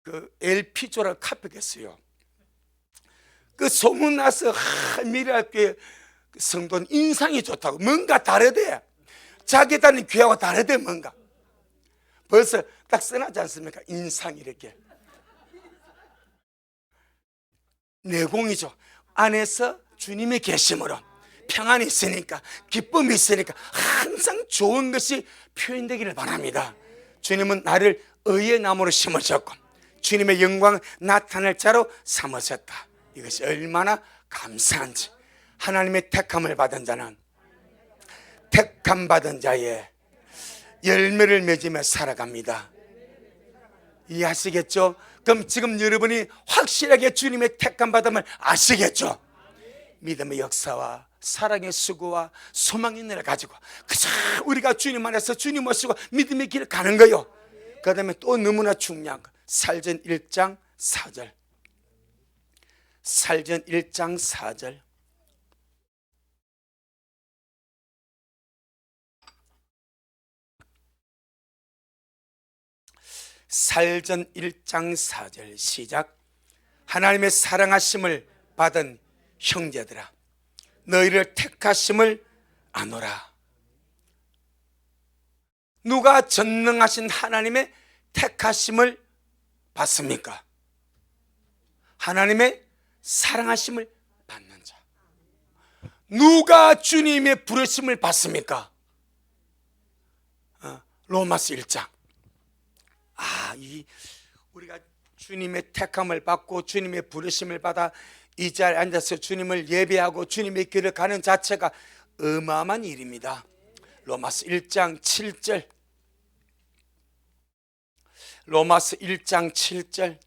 그 LP조라고 카페겠어요. 그 소문나서 미래학교에 성도는 인상이 좋다고, 뭔가 다르대. 자기 다니는 교회하고 다르대. 뭔가 벌써 딱 써놨지 않습니까? 인상이 이렇게 내공이죠. 안에서 주님의 계심으로 평안이 있으니까, 기쁨이 있으니까 항상 좋은 것이 표현되기를 바랍니다. 주님은 나를 의의 나무로 심으셨고 주님의 영광 나타낼 자로 삼으셨다. 이것이 얼마나 감사한지. 하나님의 택함을 받은 자는 택함 받은 자의 열매를 맺으며 살아갑니다. 이해하시겠죠? 그럼 지금 여러분이 확실하게 주님의 택함 받음을 아시겠죠? 믿음의 역사와 사랑의 수고와 소망의 은혜를 가지고 그저 우리가 주님 안에서 주님 모시고 믿음의 길을 가는 거요. 그 다음에 또 너무나 중요한 거, 살전 1장 4절. 살전 1장 4절. 살전 1장 4절 시작. 하나님의 사랑하심을 받은 형제들아, 너희를 택하심을 아노라. 누가 전능하신 하나님의 택하심을 받습니까? 하나님의 사랑하심을 받는 자. 누가 주님의 부르심을 받습니까? 로마서 1장. 우리가 주님의 택함을 받고 주님의 부르심을 받아 이 자리에 앉아서 주님을 예배하고 주님의 길을 가는 자체가 어마어마한 일입니다. 로마서 1장 7절. 로마서 1장 7절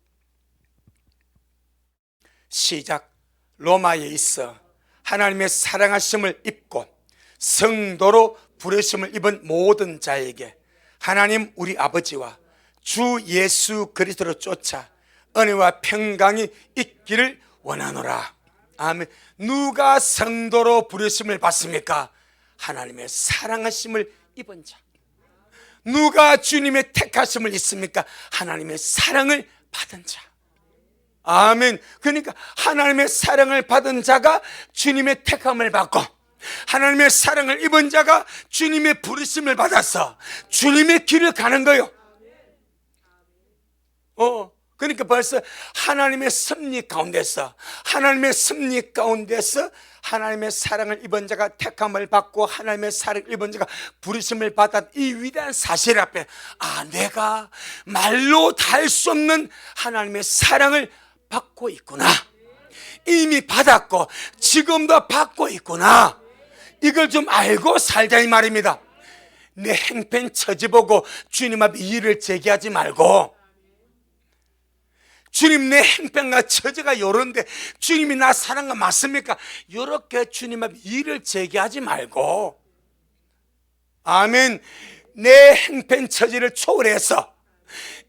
시작. 로마에 있어 하나님의 사랑하심을 입고 성도로 부르심을 입은 모든 자에게 하나님 우리 아버지와 주 예수 그리스도로 쫓아 은혜와 평강이 있기를 원하노라. 아멘. 누가 성도로 부르심을 받습니까? 하나님의 사랑하심을 입은 자. 누가 주님의 택하심을 입습니까? 하나님의 사랑을 받은 자. 아멘. 그러니까 하나님의 사랑을 받은 자가 주님의 택함을 받고 하나님의 사랑을 입은 자가 주님의 부르심을 받아서 주님의 길을 가는 거요. 그러니까 벌써 하나님의 섭리 가운데서 하나님의 사랑을 입은 자가 택함을 받고 하나님의 사랑을 입은 자가 부르심을 받은 이 위대한 사실 앞에 내가 말로 다 할 수 없는 하나님의 사랑을 받고 있구나. 이미 받았고 지금도 받고 있구나. 이걸 좀 알고 살자 이 말입니다. 내 행편 처지 보고 주님 앞에 이의를 제기하지 말고, 주님 내 행편과 처지가 요런데 주님이 나 사랑한 거 맞습니까? 요렇게 주님 앞에 이의를 제기하지 말고, 아멘. 내 행편 처지를 초월해서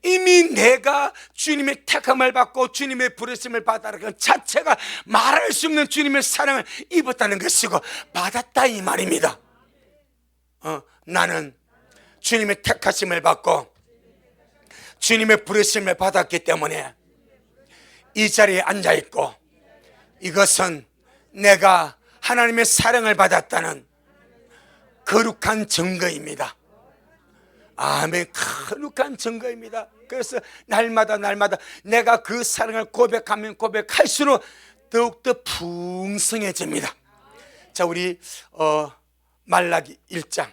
이미 내가 주님의 택함을 받고 주님의 부르심을 받았다는 것 자체가 말할 수 없는 주님의 사랑을 입었다는 것이고 받았다 이 말입니다. 나는 주님의 택하심을 받고 주님의 부르심을 받았기 때문에 이 자리에 앉아있고, 이것은 내가 하나님의 사랑을 받았다는 거룩한 증거입니다. 아멘. 거룩한 증거입니다. 그래서 날마다 내가 그 사랑을 고백하면 고백할수록 더욱더 풍성해집니다. 자, 우리 말라기 1장.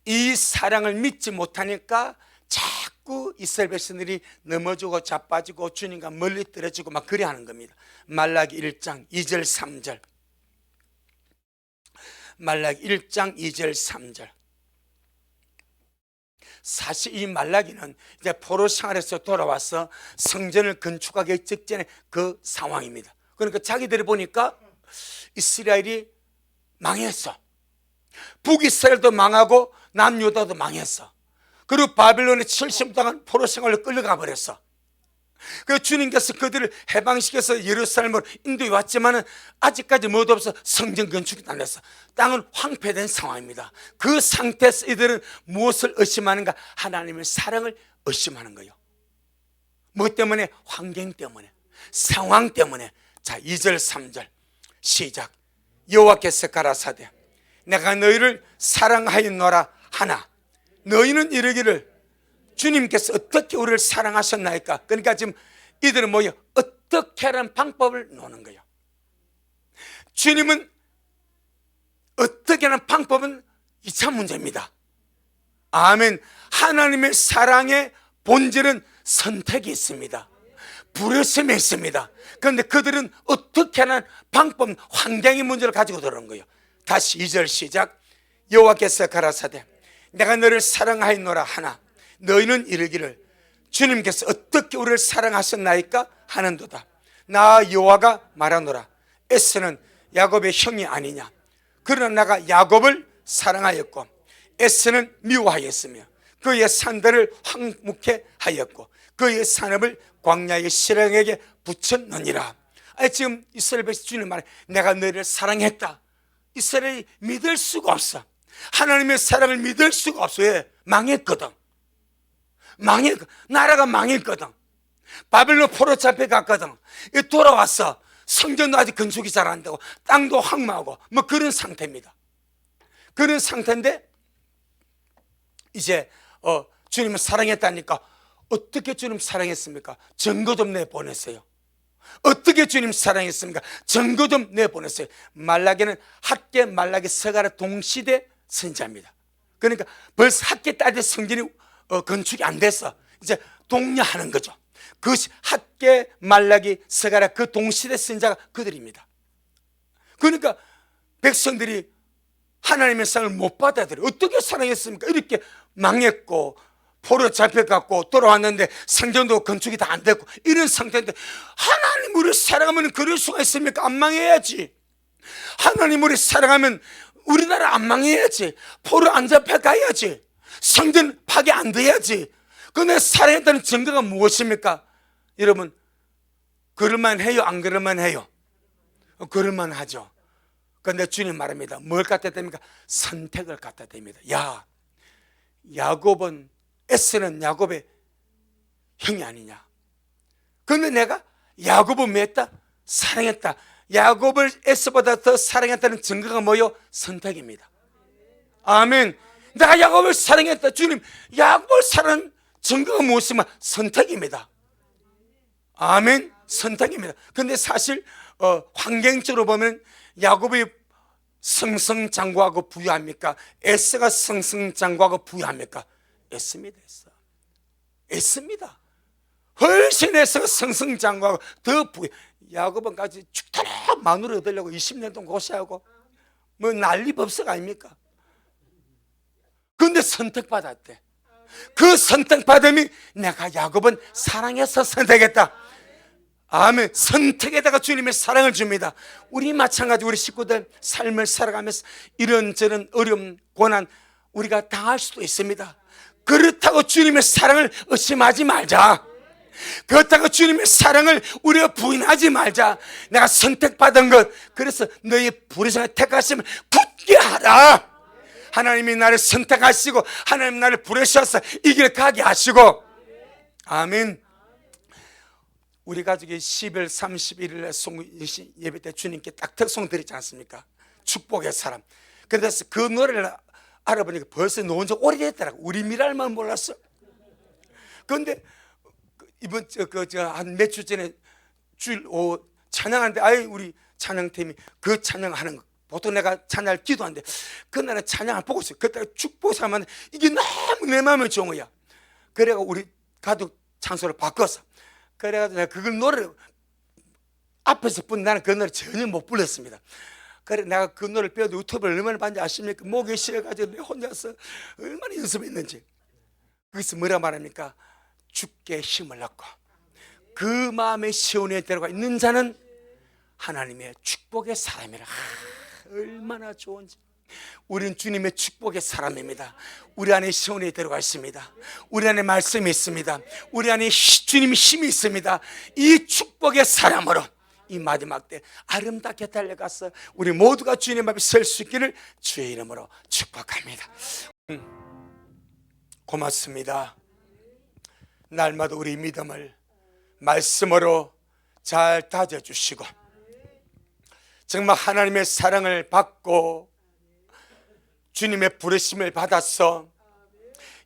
이 사랑을 믿지 못하니까 자꾸 이스라엘 백성들이 넘어지고 자빠지고 주님과 멀리 떨어지고 막 그래 하는 겁니다. 말라기 1장 2절 3절. 말라기 1장 2절 3절. 사실 이 말라기는 이제 포로 생활에서 돌아와서 성전을 건축하기 직전에 그 상황입니다. 그러니까 자기들이 보니까 이스라엘이 망했어. 북이스라엘도 망하고 남유다도 망했어. 그리고 바빌론의 70년 동안 포로 생활로 끌려가 버렸어. 그 주님께서 그들을 해방시켜서 예루살렘으로 인도해 왔지만은 아직까지 뭐도 없어. 성전 건축이 안 됐어. 땅은 황폐된 상황입니다. 그 상태에서 이들은 무엇을 의심하는가? 하나님의 사랑을 의심하는 거예요. 뭐 때문에? 환경 때문에, 상황 때문에. 자, 2절 3절 시작. 여호와께서 가라사대 내가 너희를 사랑하였노라 하나 너희는 이르기를 주님께서 어떻게 우리를 사랑하셨나이까? 그러니까 지금 이들은 뭐예요? 어떻게 하라는 방법을 노는 거예요. 주님은 어떻게 하는 방법은 2차 문제입니다. 아멘. 하나님의 사랑의 본질은 선택이 있습니다. 부르심이 있습니다. 그런데 그들은 어떻게 하는 방법, 환경의 문제를 가지고 들어온 거예요. 다시 2절 시작. 여호와께서 가라사대 내가 너를 사랑하였노라 하나 너희는 이르기를 주님께서 어떻게 우리를 사랑하셨나이까 하는도다. 나 여호와가 말하노라 에서는 야곱의 형이 아니냐. 그러나 나가 야곱을 사랑하였고 에서는 미워하였으며 그의 산들을 황무케 하였고 그의 산업을 광야의 실행에게 붙였느니라. 지금 이스라엘 백성 주님 말해 내가 너희를 사랑했다. 이스라엘이 믿을 수가 없어. 하나님의 사랑을 믿을 수가 없어. 왜? 망했거든. 나라가 망했거든. 바벨론 포로 잡혀갔거든. 돌아왔어. 성전도 아직 건축이 잘 안 되고 땅도 황무하고 뭐 그런 상태입니다. 그런 상태인데 이제 주님을 사랑했다니까. 어떻게 주님 사랑했습니까? 증거 좀 내보냈어요. 어떻게 주님 사랑했습니까? 증거 좀 내보냈어요. 말라기는 학계 말라기 서가라 동시대 선지자입니다. 그러니까 벌써 학계 딸의 성전이 건축이 안 됐어. 이제 독려하는 거죠. 그것이 학계 말라기 서가라 그 동시대 선지자가 그들입니다. 그러니까 백성들이 하나님의 사랑을 못 받아들여. 어떻게 사랑했습니까? 이렇게 망했고 포로 잡혀갔고 돌아왔는데 성전도 건축이 다 안 됐고 이런 상태인데 하나님 우리를 사랑하면 그럴 수가 있습니까? 안 망해야지. 하나님 우리를 사랑하면 우리나라 안 망해야지. 포로 안 잡혀가야지. 성전 파괴 안 돼야지. 그런데 사랑했다는 증거가 무엇입니까? 여러분 그럴만 해요? 안 그럴만 해요? 그럴만 하죠. 그런데 주님 말합니다. 뭘 갖다 댑니까? 선택을 갖다 댑니다. 야곱은 에서는 야곱의 형이 아니냐. 그런데 내가 야곱을 맺다 사랑했다. 야곱을 에서보다 더 사랑했다는 증거가 뭐요? 선택입니다. 아멘. 내가 야곱을 사랑했다. 주님 야곱을 사랑한 증거가 무엇이면 선택입니다. 아멘. 선택입니다. 그런데 사실 환경적으로 보면 야곱이 승승장구하고 부유합니까? 에서가 승승장구하고 부유합니까? 애씁니다. 애씁니다. 훨씬 에서가 승승장구하고 더 부유. 야곱은 까지 죽도록 마누라 얻으려고 20년 동안 고시하고 뭐 난리 법석 아닙니까? 그런데 선택받았대. 그 선택받음이 내가 야곱은 사랑해서 선택했다. 아멘. 선택에다가 주님의 사랑을 줍니다. 우리 마찬가지 우리 식구들 삶을 살아가면서 이런저런 어려움 고난 우리가 당할 수도 있습니다. 그렇다고 주님의 사랑을 의심하지 말자. 그렇다고 주님의 사랑을 우리가 부인하지 말자. 내가 선택받은 것, 그래서 너희 부르심을 택하시면 굳게 하라. 하나님이 나를 선택하시고 하나님 나를 부르셔서 이 길 가게 하시고. 아멘. 우리 가족이 12월 31일에 예배 때 주님께 딱 특송 드리지 않습니까? 축복의 사람. 그래서 그 노래를 알아보니까 벌써 놓은 지 오래됐더라고. 우리 미랄만 몰랐어. 그런데 이번 한 몇 주 전에 찬양하는데 우리 찬양팀이 그 찬양하는 거 보통 내가 찬양을 기도하는데 그날은 찬양을 보고 있어요. 그때 축복사만 이게 너무 내 마음에 좋은 거야. 그래가 우리 가족 찬송을 바꿨어. 그래가지고 내가 그걸 노래를 앞에서 나는 그 노래 전혀 못 불렀습니다. 그래 내가 그 노래를 배워도 유튜브를 얼마나 봤는지 아십니까? 목에 실어가지고 내가 혼자서 얼마나 연습했는지. 거기서 뭐라 말합니까? 주께 힘을 얻고 그 마음의 시온에 들어가 있는 자는 하나님의 축복의 사람이라. 얼마나 좋은지. 우리는 주님의 축복의 사람입니다. 우리 안에 시온이 들어가 있습니다. 우리 안에 말씀이 있습니다. 우리 안에 주님의 힘이 있습니다. 이 축복의 사람으로 이 마지막 때 아름답게 달려가서 우리 모두가 주님 앞에 설 수 있기를 주의 이름으로 축복합니다. 고맙습니다. 날마다 우리 믿음을 말씀으로 잘 다져주시고 정말 하나님의 사랑을 받고 주님의 부르심을 받아서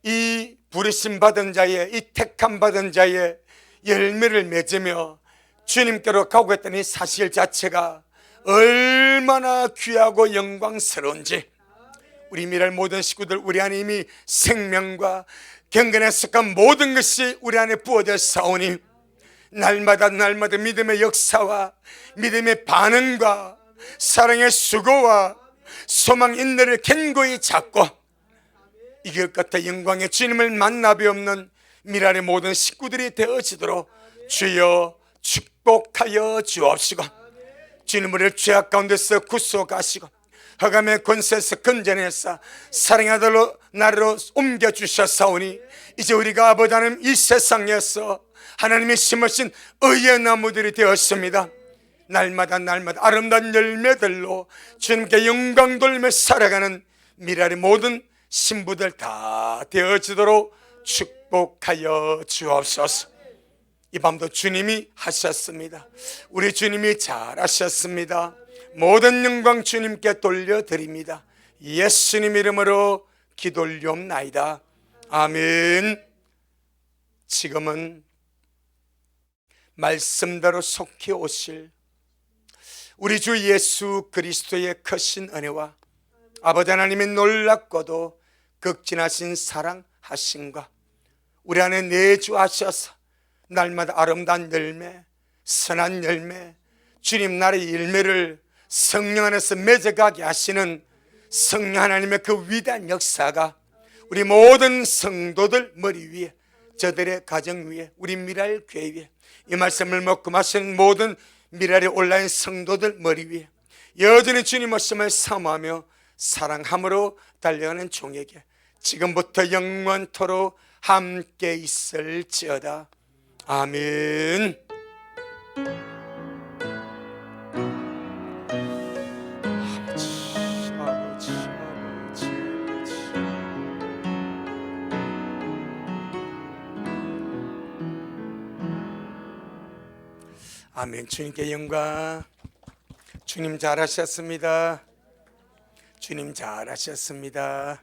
이 부르심 받은 자의, 이 택함 받은 자의 열매를 맺으며 주님께로 가고 있다는 이 사실 자체가 얼마나 귀하고 영광스러운지 우리 미랄 모든 식구들, 우리 안에 이미 생명과 경건에 속한 모든 것이 우리 안에 부어져 싸우니 날마다 믿음의 역사와 믿음의 반응과 사랑의 수고와 소망 인내를 견고히 잡고 이길 끝에 영광의 주님을 만나 뵈없는 미랄의 모든 식구들이 되어지도록 주여 축복하여 주옵시고 주님 우리를 죄악 가운데서 구속하시고 흑암의 권세에서 건져내사 사랑의 아들로 나로 옮겨주셨사오니 이제 우리가 아버지 하나님 이 세상에서 하나님이 심으신 의의 나무들이 되었습니다. 날마다 아름다운 열매들로 주님께 영광 돌며 살아가는 미랄의 모든 신부들 다 되어지도록 축복하여 주옵소서. 이 밤도 주님이 하셨습니다. 우리 주님이 잘하셨습니다. 모든 영광 주님께 돌려드립니다. 예수님 이름으로 기도 올리옵나이다. 아멘. 지금은 말씀대로 속히 오실 우리 주 예수 그리스도의 크신 은혜와 아버지 하나님의 놀랍고도 극진하신 사랑하심과 우리 안에 내주하셔서 날마다 아름다운 열매, 선한 열매, 주님 나라의 열매를 성령 안에서 맺어가게 하시는 성령 하나님의 그 위대한 역사가 우리 모든 성도들 머리 위에, 저들의 가정 위에, 우리 미랄 교회 위에, 이 말씀을 먹고 마시는 모든 미랄의 온라인 성도들 머리 위에 여전히 주님 말씀을 사모하며 사랑함으로 달려가는 종에게 지금부터 영원토록 함께 있을지어다. 아멘. 아멘. 주님께 영광. 주님 잘하셨습니다. 주님 잘하셨습니다.